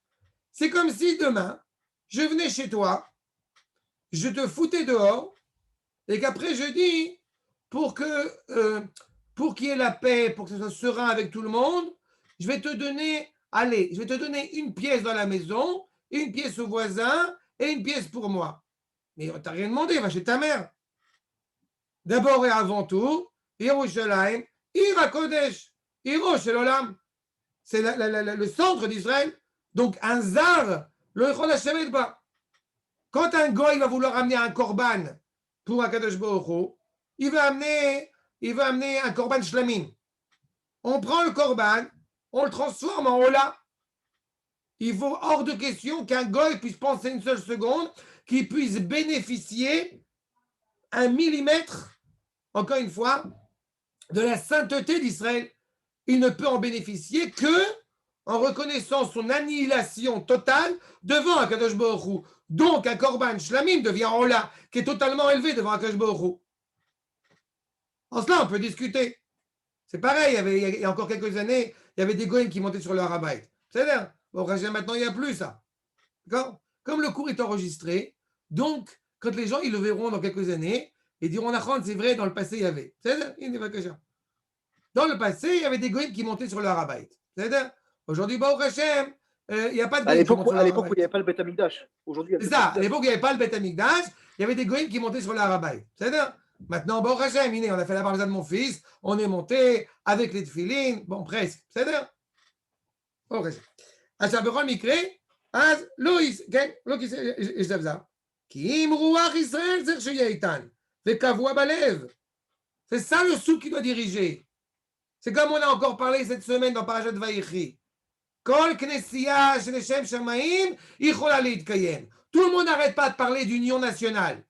C'est comme si demain, je venais chez toi, je te foutais dehors, et qu'après je dis, pour qu'il y ait la paix, pour que ce soit serein avec tout le monde, je vais te donner, allez, je vais te donner une pièce dans la maison, une pièce au voisin et une pièce pour moi. Mais on t'a rien demandé, va chez ta mère. D'abord et avant tout, Yerushalayim, Ira Kodesh, Iro Shel Olam. C'est le centre d'Israël. Donc un zar, le Echol Hashem et pas. Quand un goy va vouloir amener un korban pour Akadosh Baruch Hu, il va amener un korban shlamim. On prend le korban, on le transforme en hola. Il faut hors de question qu'un goy puisse penser une seule seconde, qu'il puisse bénéficier 1 millimètre, encore une fois, de la sainteté d'Israël. Il ne peut en bénéficier que en reconnaissant son annihilation totale devant Akadosh Baruch Hu. Donc, un korban shlamim devient hola, qui est totalement élevé devant Akadosh Baruch Hu. En cela, on peut discuter. C'est pareil, il y a encore quelques années, il y avait des goyim qui montaient sur le Harabait. C'est-à-dire, bon, maintenant, il n'y a plus ça. D'accord? Comme le cours est enregistré, donc, quand les gens ils le verront dans quelques années, ils diront, c'est vrai, dans le passé, il y avait. C'est-à-dire, dans le passé, il y avait des goyim qui montaient sur le Harabait. C'est-à-dire, aujourd'hui, Baruch Hashem, il n'y a pas de goyim qui montent sur le l'époque où il n'y avait pas le Beth Amikdash. Aujourd'hui, c'est ça, à l'époque où il n'y avait pas le Beth Amikdash, il y avait des goyim qui montaient sur le Harabait. C'est-à-dire, maintenant, Baruch Hashem, on a fait la barza de mon fils, on est monté avec les tefilines, bon, presque. C'est-à-dire, Baruch Hashem. עכשיו, בכל מקרה, אז כן, לא יש דבר. כי אם רוח ישראל צריך שיהיה איתן, וקבוע בלב. C'est ça le sou qui doit diriger. C'est comme on a encore parlé cette semaine dans Parashat Vayechi. Kol knessia sheleshem shamayim yichola litkayem. Tout le monde n'arrête pas de parler d'union nationale.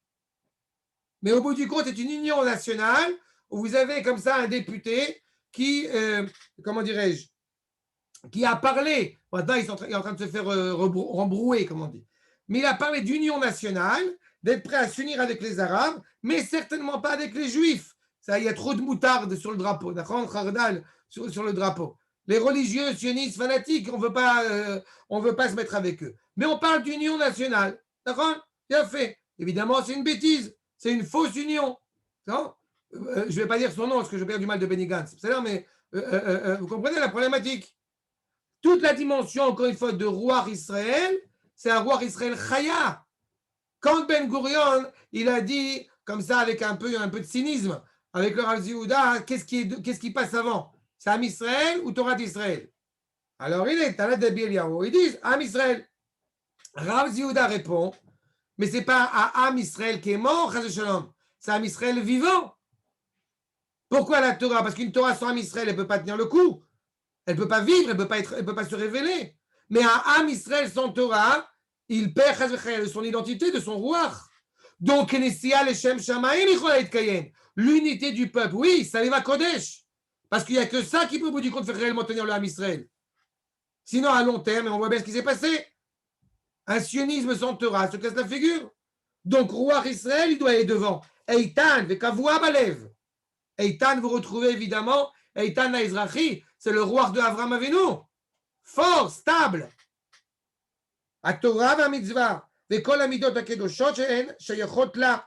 Mais au bout du compte, c'est une union nationale où vous avez comme ça un député qui, comment dirais-je, qui a parlé, maintenant il est en train de se faire rembrouer, comme on dit, mais il a parlé d'union nationale, d'être prêt à s'unir avec les Arabes, mais certainement pas avec les Juifs. Ça, il y a trop de moutarde sur le drapeau, d'accord, Khardal sur le drapeau. Les religieux, sionistes, fanatiques, on veut pas se mettre avec eux. Mais on parle d'union nationale, d'accord? Bien fait. Évidemment, c'est une bêtise, c'est une fausse union. Je ne vais pas dire son nom parce que je perds du mal de Benny Gantz. Mais vous comprenez la problématique? Toute la dimension, encore une fois, de roi Israël, c'est un roi Israël Chaya. Quand Ben Gurion, il a dit, comme ça, avec un peu de cynisme, avec le Rav Yehuda, qu'est-ce qui passe avant? C'est Am Israël ou Torah d'Israël? Alors, il est Talad de Bieliaou. Ils disent Am Israël. Rav Yehuda répond, mais ce n'est pas à Am Israël qui est mort, c'est Am Israël vivant. Pourquoi la Torah? Parce qu'une Torah sans Am Israël, elle ne peut pas tenir le coup. Elle ne peut pas vivre, elle ne peut pas se révéler. Mais un Am Israël sans Torah, il perd de son identité, de son roi. Donc, l'unité du peuple, oui, ça va Kodesh. Parce qu'il n'y a que ça qui peut, au bout du compte, faire réellement tenir le Am Israël. Sinon, à long terme, on voit bien ce qui s'est passé. Un sionisme sans Torah se casse la figure. Donc, roi Israël, il doit aller devant. Eitan, vekavua balev. Eitan, vous retrouvez évidemment, Eitan Aizrachi, c'est le roi de Avram Avinu. Fort, stable. התורה והמצווה וכל המידות הקדושות שהן שייכות לה,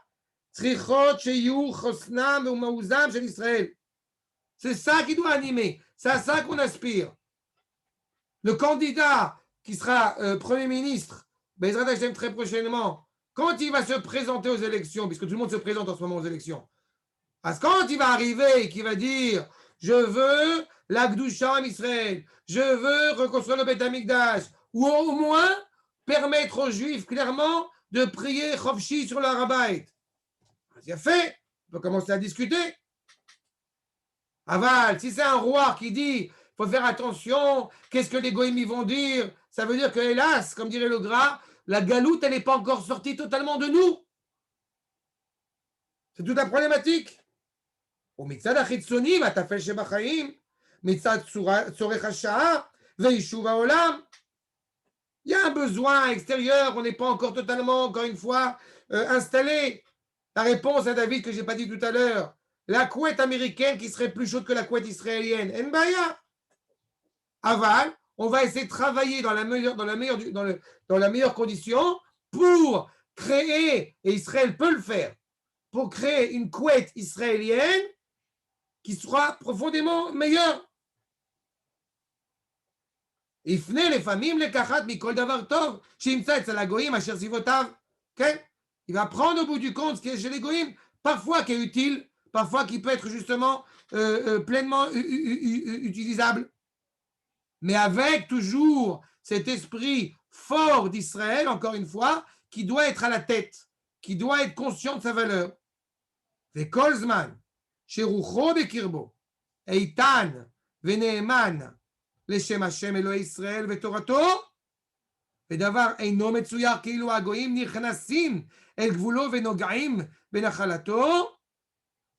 צריכות שיהיו חוסנם ומעוזם של ישראל. C'est ça qui doit animer, c'est à ça qu'on aspire. Le candidat qui sera Premier ministre, Bezrat Hashem très prochainement, quand il va se présenter aux élections, puisque tout le monde se présente en ce moment aux élections, parce que quand il va arriver et qu'il va dire « Je veux la Gdusha en Israël, je veux reconstruire le Beth Amikdash » ou au moins permettre aux Juifs clairement de prier Chofshi sur le Harabait. C'est fait, on peut commencer à discuter. Aval, si c'est un roi qui dit il faut faire attention, qu'est-ce que les goïmis vont dire? Ça veut dire que, hélas, comme dirait le Gras, la galoute, elle n'est pas encore sortie totalement de nous. C'est toute la problématique. ומצד החיצוני, והטפל שבחיים, מצד צורך השעה, ויישוב העולם. Il y a un besoin extérieur, on n'est pas encore totalement, encore une fois, installé. La réponse à David que je n'ai pas dit tout à l'heure, la couette américaine qui serait plus chaude que la couette israélienne. N'baya. Aval, on va essayer de travailler dans la meilleure condition pour créer, et Israël peut le faire, pour créer une couette israélienne qui sera profondément meilleure. יפנה לפעמים לקחת מכל דבר טוב שימצא אצל הגויים אשר סביבותיו. כן? Il va prendre au bout du compte ce qui est chez les goïms, parfois qui est utile, parfois qui peut être justement pleinement utilisable. Mais avec toujours cet esprit fort d'Israël, encore une fois, qui doit être à la tête, qui doit être conscient de sa valeur. וכל זמן שרוחו בקרבו, איתן ונאמן לשם השם אלוהי ישראל ותורתו, ודבר אינו מצויר כאילו הגויים נכנסים אל גבולו ונוגעים בנחלתו,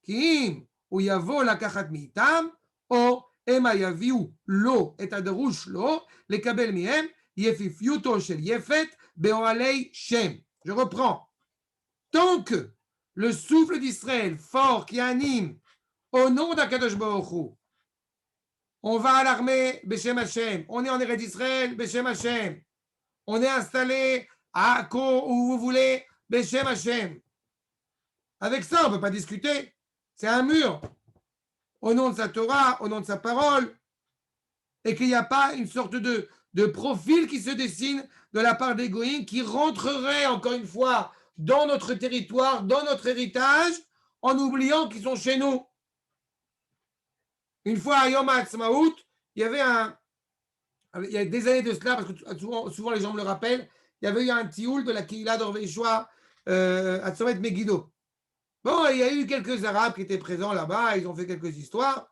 כי אם הוא יבוא לקחת מאיתם, או המה יביאו לו את הדרוש לו, לקבל מהם יפיפיותו של יפת באוהלי שם. Je reprends. Tant que le souffle d'Israël fort qui anime au nom d'Akadosh Baruch Hu, on va à l'armée Beshem Hashem, on est en Eretz d'Israël Beshem Hashem, on est installé à Akko où vous voulez Beshem Hashem. Avec ça, on ne peut pas discuter. C'est un mur. Au nom de sa Torah, au nom de sa parole, et qu'il n'y a pas une sorte de profil qui se dessine de la part des goïms qui rentrerait encore une fois dans notre territoire, dans notre héritage, en oubliant qu'ils sont chez nous. Une fois à Yom HaAtzmaout, il y a des années de cela, parce que souvent les gens me le rappellent, il y avait eu un tioul de la Kehila d'Orvei Shoah à Tzomet Megiddo. Bon, il y a eu quelques Arabes qui étaient présents là-bas, ils ont fait quelques histoires.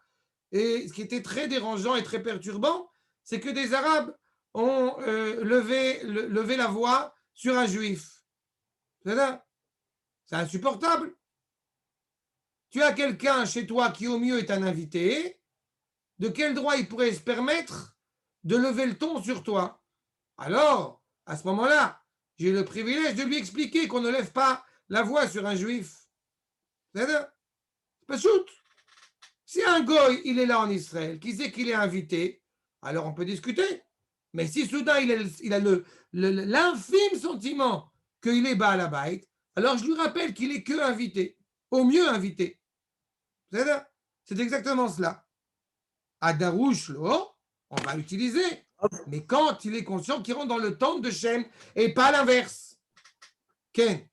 Et ce qui était très dérangeant et très perturbant, c'est que des Arabes ont levé la voix sur un Juif. C'est insupportable. Tu as quelqu'un chez toi qui au mieux est un invité, de quel droit il pourrait se permettre de lever le ton sur toi? Alors, à ce moment-là, j'ai le privilège de lui expliquer qu'on ne lève pas la voix sur un Juif. C'est pas shoot. Si un goy, il est là en Israël, qui sait qu'il est invité, alors on peut discuter. Mais si soudain il a l'infime sentiment qu'il est Baal Habayit, alors je lui rappelle qu'il est que invité, au mieux invité. C'est exactement cela. À Darouche, on va l'utiliser. Mais quand il est conscient qu'il rentre dans le temple de Shem et pas l'inverse. Ken.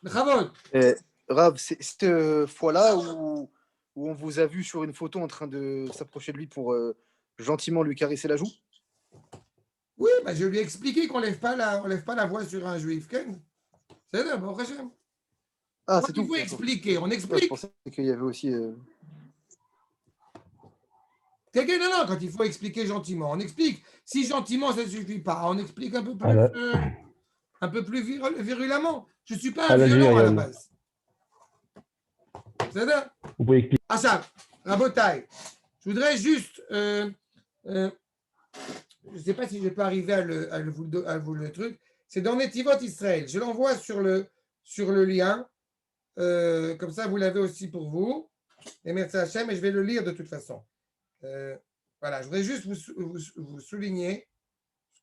Rav, c'est cette fois-là où on vous a vu sur une photo en train de s'approcher de lui pour gentiment lui caresser la joue? Oui, bah je lui ai expliqué qu'on ne lève pas la voix sur un juif. Ken. C'est là, bon, Hachem. Ah, c'est tout. Il faut expliquer, on Ouais, explique. je pensais qu'il y avait aussi. Non, quand il faut expliquer gentiment, on explique. Si gentiment, ça ne suffit pas, on explique un peu plus virulemment. Je ne suis pas un violent à la base. C'est ça? Vous pouvez expliquer. Ah ça, Rabotai, je voudrais juste, je ne sais pas si je peux arriver à vous le truc, c'est dans Netivot Israël. Je l'envoie sur le lien, comme ça vous l'avez aussi pour vous. Et merci Hachem, et je vais le lire de toute façon. Voilà, je voudrais juste vous souligner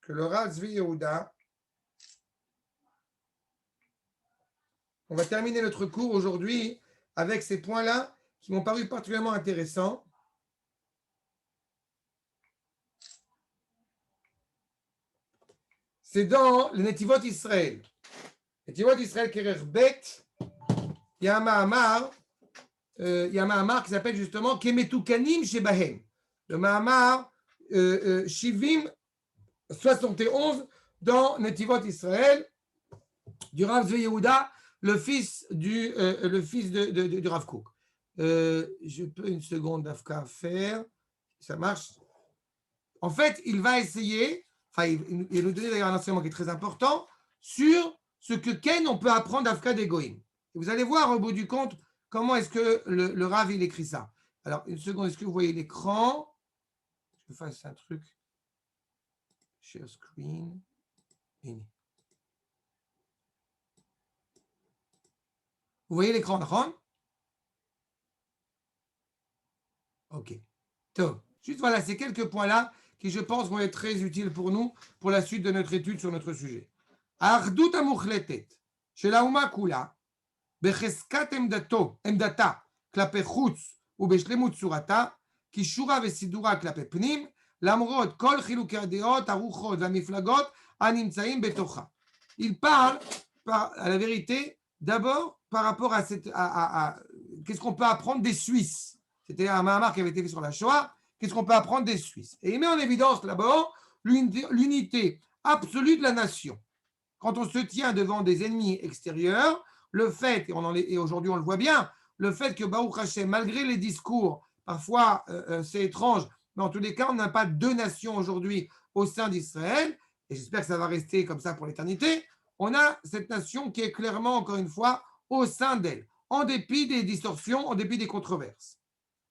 que le Rav Zvi Yehuda, on va terminer notre cours aujourd'hui avec ces points-là qui m'ont paru particulièrement intéressants. C'est dans le Netivot Israël. Netivot Israël Kerer Bet, il y a un Mahamar qui s'appelle justement Kemetukanim Shebahem. Le Mahamar Shivim 71 dans Netivot Israël du Rav Zvi Yehuda, le fils du Rav Kook. Je peux une seconde d'Afka faire. Ça marche. En fait, il va essayer, il nous donner d'ailleurs un enseignement qui est très important sur ce que Ken on peut apprendre d'Afka des Goïm. Vous allez voir au bout du compte comment est-ce que le Rav il écrit ça. Alors, une seconde, est-ce que vous voyez l'écran? Je fasse un truc. Share screen. Vous voyez l'écran, d'accord? Ok. Donc, juste voilà, ces quelques points-là qui, je pense, vont être très utiles pour nous pour la suite de notre étude sur notre sujet. האחדות המוחלטת של האומה כולה, בחזקת עמדתה כלפי חוץ ובשלמות צורתה, קישורה וסידורה כלפי פנים, למרות כל חילוקי הדעות, הרוחות והמפלגות הנמצאים בתוכה. Il parle, à la vérité, d'abord par rapport à qu'est-ce qu'on peut apprendre des Suisses. C'était un Mahamar qui avait été fait sur la Shoah. Qu'est-ce qu'on peut apprendre des Suisses? Et il met en évidence d'abord l'unité absolue de la nation. Quand on se tient devant des ennemis extérieurs, le fait, et aujourd'hui on le voit bien, le fait que Baruch Hashem, malgré les discours, parfois c'est étrange, mais en tous les cas, on n'a pas deux nations aujourd'hui au sein d'Israël, et j'espère que ça va rester comme ça pour l'éternité. On a cette nation qui est clairement, encore une fois, au sein d'elle, en dépit des distorsions, en dépit des controverses.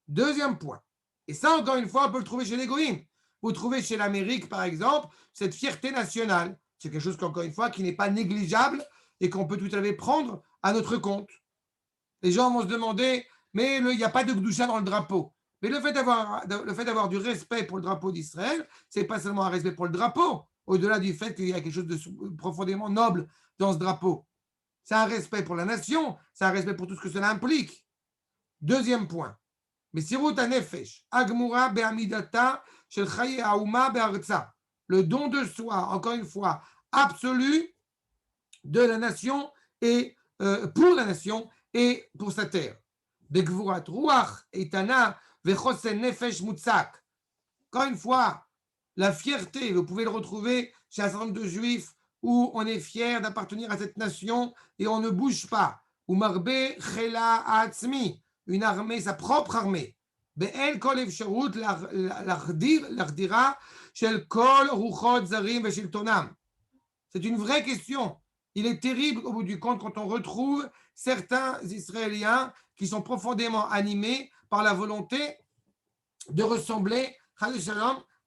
Deuxième point, et ça, encore une fois, on peut le trouver chez les Goïms. Vous trouvez chez l'Amérique, par exemple, cette fierté nationale. C'est quelque chose, qu'encore une fois, qui n'est pas négligeable et qu'on peut tout à fait prendre à notre compte. Les gens vont se demander, mais il n'y a pas de Gdoucha dans le drapeau. Mais le fait d'avoir du respect pour le drapeau d'Israël, ce n'est pas seulement un respect pour le drapeau, au-delà du fait qu'il y a quelque chose de profondément noble dans ce drapeau. C'est un respect pour la nation, c'est un respect pour tout ce que cela implique. Deuxième point. Mesirut hanefesh, agmura be'amidata shel chaye haouma be'artza. Le don de soi, encore une fois, absolu de la nation et pour la nation et pour sa terre. Begvurat ruach etana vechosen nefesh mutzak. Encore une fois, la fierté, vous pouvez le retrouver chez un certain nombre de juifs où on est fier d'appartenir à cette nation et on ne bouge pas. Ou marbe chela atzmi, une armée, sa propre armée. Be'el kol efsharut l'ardira shel kol ruchot zarim veshiltonam. C'est une vraie question. Il est terrible au bout du compte quand on retrouve certains Israéliens qui sont profondément animés par la volonté de ressembler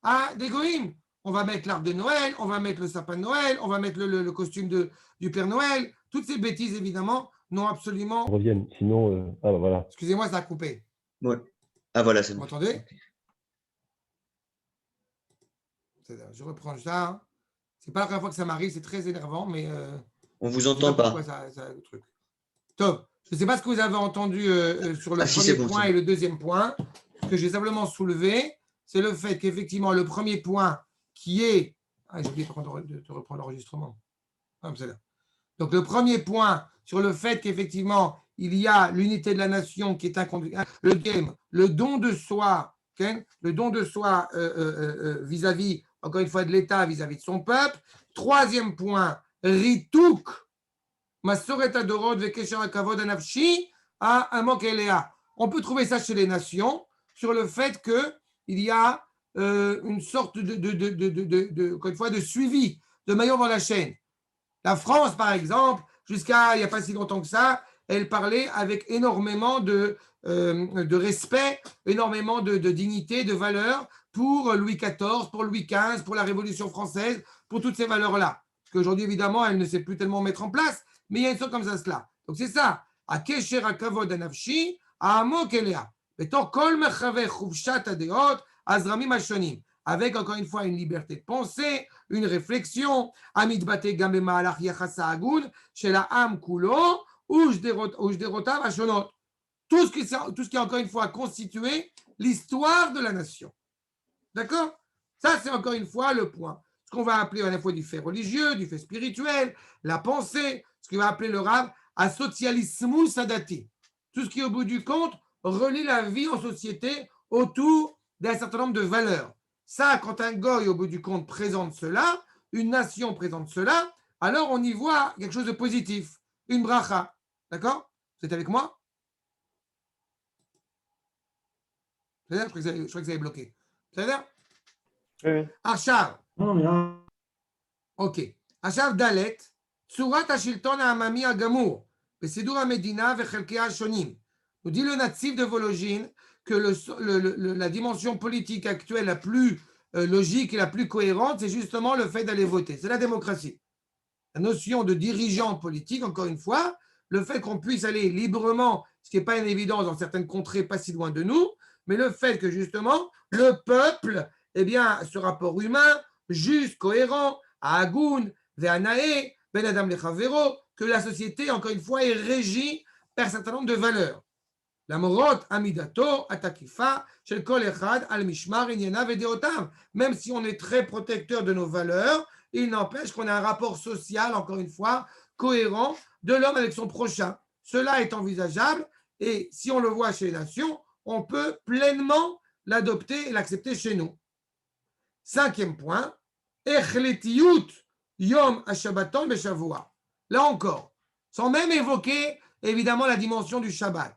à des goïms. On va mettre l'arbre de Noël, on va mettre le sapin de Noël, on va mettre le costume du Père Noël. Toutes ces bêtises, évidemment, n'ont absolument... Reviennent, sinon... Ah, bah voilà. Excusez-moi, ça a coupé. Ouais. Ah voilà, c'est Vous bon. m'entendez? Je reprends ça. C'est pas la première fois que ça m'arrive, c'est très énervant, mais... On vous entend pas. Le truc. Top. Je ne sais pas ce que vous avez entendu sur le premier point et le deuxième point. Ce que j'ai simplement soulevé, c'est le fait qu'effectivement, le premier point qui est... Ah, j'ai oublié de reprendre l'enregistrement. Ah, c'est là. Donc, le premier point sur le fait qu'effectivement, il y a l'unité de la nation qui est incontournable. Le don de soi, okay? Le don de soi vis-à-vis, encore une fois, de l'État, vis-à-vis de son peuple. Troisième point, Ritouk, Masoret Adorot, Vekesher Akavod Anafshi, à Amok Elea. On peut trouver ça chez les nations, sur le fait qu'il y a une sorte encore une fois, de suivi, de maillon dans la chaîne. La France, par exemple, jusqu'à il n'y a pas si longtemps que ça, elle parlait avec énormément de respect, énormément de dignité, de valeur pour Louis XIV, pour Louis XV, pour la Révolution française, pour toutes ces valeurs-là. Parce qu'aujourd'hui, évidemment, elle ne sait plus tellement mettre en place, mais il y a une chose comme ça, cela. Donc c'est ça. Akesher akavod anafshi, amok elea. Betor kol mechaveh chuvshat adeot, azramim ashonim. Avec, encore une fois, une liberté de pensée, une réflexion, amidbate gambe ma'alach yachasa agun, shel ha'am kulo, ujderotav ashonot. Tout ce qui est, encore une fois, constitué l'histoire de la nation. D'accord? Ça, c'est encore une fois le point. Ce qu'on va appeler à la fois du fait religieux, du fait spirituel, la pensée, ce qu'on va appeler le Rav, asocialismus sadati. Tout ce qui, au bout du compte, relie la vie en société autour d'un certain nombre de valeurs. Ça, quand un goy, au bout du compte, présente cela, une nation présente cela, alors on y voit quelque chose de positif, une bracha. D'accord? Vous êtes avec moi? Je crois que vous avez bloqué. C'est-à-dire? Oui. Achav. Non. Ok. Achav Dalet, Tsurat Hashilton Ha'amami Hagamur, Besidur HaMedina Vechelkei HaShonim. Nous dit le natif de Vologine que la dimension politique actuelle la plus logique et la plus cohérente, c'est justement le fait d'aller voter. C'est la démocratie. La notion de dirigeant politique, encore une fois, le fait qu'on puisse aller librement, ce qui n'est pas une évidence dans certaines contrées pas si loin de nous, mais le fait que justement, le peuple, eh bien, ce rapport humain, juste, cohérent, à Agoun, Ve'anae, Ben Adam Lechavero, que la société, encore une fois, est régie par un certain nombre de valeurs. למרות עמידתו התקיפה של כל אחד על משמר ענייניו ודעותיו. Même si on est très protecteur de nos valeurs, il n'empêche qu'on a un rapport social, encore une fois, cohérent de l'homme avec son prochain. Cela est envisageable et si on le voit chez les nations, on peut pleinement l'adopter et l'accepter chez nous. Cinquième point, Echletiyut Yom HaShabbaton Beshavua. Là encore, sans même évoquer évidemment la dimension du Shabbat.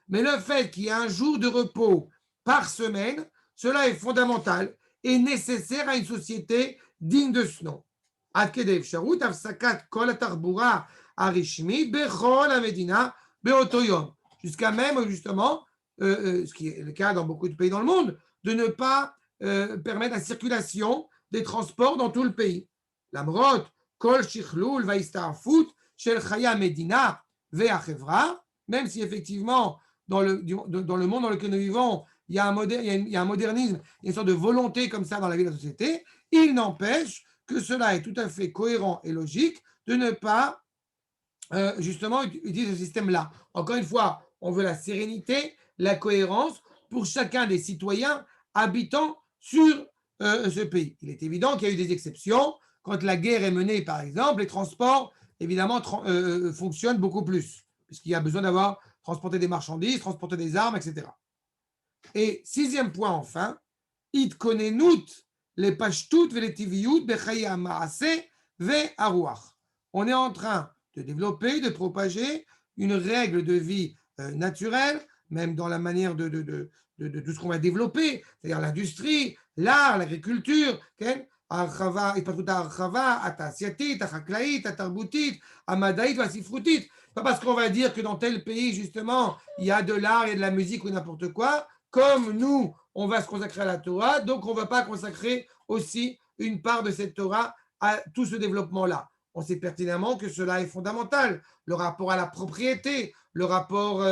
Mais le fait qu'il y ait un jour de repos par semaine, cela est fondamental et nécessaire à une société digne de ce nom. עד כדי אפשרות הפסקת כל התחבורה הרשמית בכל המדינה באותו יום. Jusqu'à même, justement, ce qui est le cas dans beaucoup de pays dans le monde, de ne pas permettre la circulation des transports dans tout le pays. למרות כל שכלול וההסתעפות של חיי המדינה והחברה, même si effectivement, dans le monde dans lequel nous vivons, il y a un modernisme, il y a une sorte de volonté comme ça dans la vie de la société, il n'empêche que cela est tout à fait cohérent et logique de ne pas justement utiliser ce système-là. Encore une fois, on veut la sérénité, la cohérence pour chacun des citoyens habitant sur ce pays. Il est évident qu'il y a eu des exceptions. Quand la guerre est menée, par exemple, les transports, évidemment, fonctionnent beaucoup plus, puisqu'il y a besoin d'avoir transporté des marchandises, transporter des armes, etc. Et sixième point, enfin, Itkonenut les pashtut veletiviyut bechaye hamaaseh ve'aruach. On est en train de développer, de propager une règle de vie naturelle, même dans la manière de tout ce qu'on va développer, c'est-à-dire l'industrie, l'art, l'agriculture, התפתחות ההרחבה, התעשייתית, החקלאית, התרבותית, המדעית והספרותית. Pas parce qu'on va dire que dans tel pays, justement, il y a de l'art, il y a de la musique ou n'importe quoi, comme nous, on va se consacrer à la Torah, donc on ne va pas consacrer aussi une part de cette Torah à tout ce développement-là. On sait pertinemment que cela est fondamental. Le rapport à la propriété, le rapport...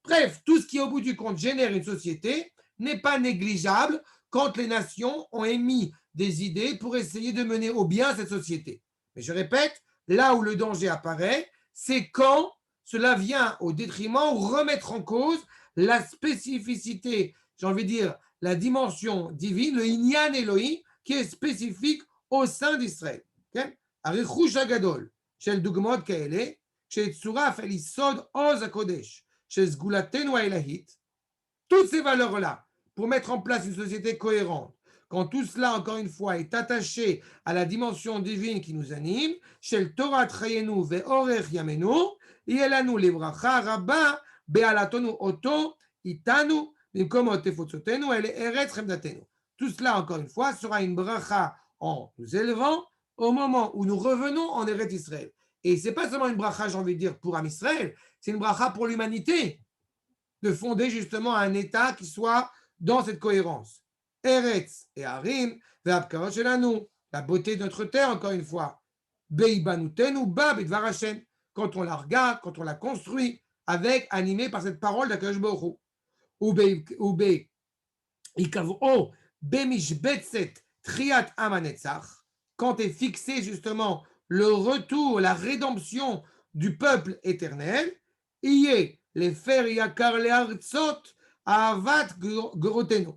bref, tout ce qui, au bout du compte, génère une société n'est pas négligeable quand les nations ont émis des idées pour essayer de mener au bien cette société. Mais je répète, là où le danger apparaît, c'est quand cela vient au détriment ou remettre en cause la spécificité, j'ai envie de dire, la dimension divine, le Inyan Elohim, qui est spécifique au sein d'Israël. הריחוש הגדול של דוגמאות כאלה, שצורף אל יסוד עוז הקודש של סגולתנו האלהית, toutes ces valeurs-là, pour mettre en place une société cohérente, quand tout cela, encore une fois, est attaché à la dimension divine qui nous anime, shel Torah chayenu ve'orech yamenu, yelanu lebracha rabba be'alatonu oto itanu bimkomot tefotzotenu ele eretz chemdatenu. Tout cela, encore une fois, sera une bracha en nous élevant au moment où nous revenons en Eretz Israël. Et ce n'est pas seulement une bracha, j'ai envie de dire, pour Am Israël, c'est une bracha pour l'humanité, de fonder justement un État qui soit dans cette cohérence. Eretz et Harim, ve'abkarot shelanu, la beauté de notre terre, encore une fois. Beibanutenu ba bidvar Hashem, quand on la regarde, quand on la construit, animé par cette parole d'Akadosh Baruch Hu. Ikav'o bemishbetzet triat amanetzach, quand est fixé justement le retour, la rédemption du peuple éternel, Iye les fer yakar le artzot avat gorotenu.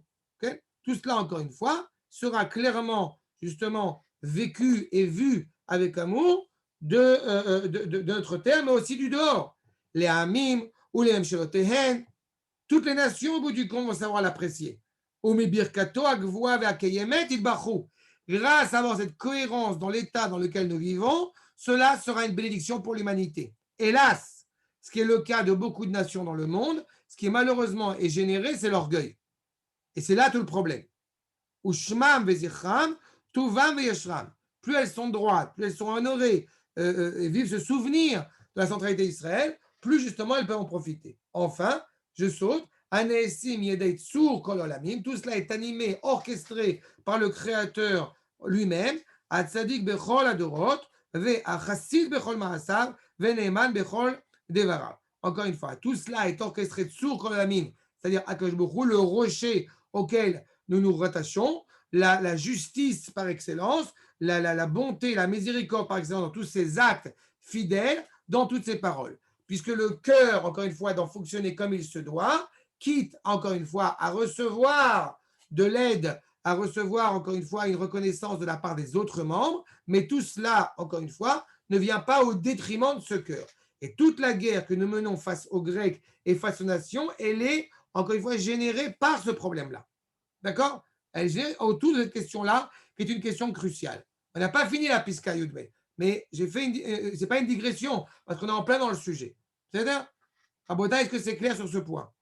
Tout cela, encore une fois, sera clairement, justement, vécu et vu avec amour de notre terre, mais aussi du dehors. Les Hamim ou les Mshelotehen, toutes les nations, au bout du compte, vont savoir l'apprécier. Grâce à avoir cette cohérence dans l'état dans lequel nous vivons, cela sera une bénédiction pour l'humanité. Hélas, ce qui est le cas de beaucoup de nations dans le monde, ce qui malheureusement est généré, c'est l'orgueil. Et c'est là tout le problème. Plus elles sont droites, plus elles sont honorées, et vivent ce souvenir de la centralité d'Israël, plus justement elles peuvent en profiter. Enfin, je saute, tout cela est animé, orchestré par le Créateur lui-même, encore une fois, tout cela est orchestré Tsur Kol Olamim, c'est-à-dire Akadosh Baruch Hu, le rocher auquel nous nous rattachons, la justice par excellence, la bonté, la miséricorde par excellence dans tous ces actes fidèles, dans toutes ces paroles. puisque le cœur, encore une fois, doit fonctionner comme il se doit, quitte, encore une fois, à recevoir de l'aide, à recevoir, encore une fois, une reconnaissance de la part des autres membres, mais tout cela, encore une fois, ne vient pas au détriment de ce cœur. Et toute la guerre que nous menons face aux Grecs et face aux nations, elle est, encore une fois, générée par ce problème-là. D'accord? Elle gère autour de cette question-là, qui est une question cruciale. On n'a pas fini la Pisca Yudbe, mais j'ai fait c'est pas une digression, parce qu'on est en plein dans le sujet. C'est-à-dire, Rabota, est-ce que c'est clair sur ce point?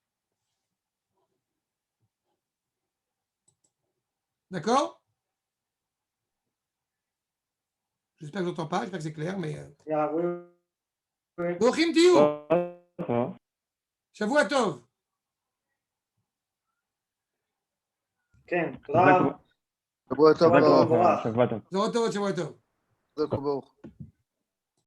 D'accord? J'espère que je n'entends pas, j'espère que c'est clair, mais... Oui. Bochim Tiou, Ça va. Shavua Tov. כן, תודה רבה. שבוע טוב, שבוע ברוך. טוב. שבוע טוב. Shavua Tov, Shavua Tov. חזק וברוך.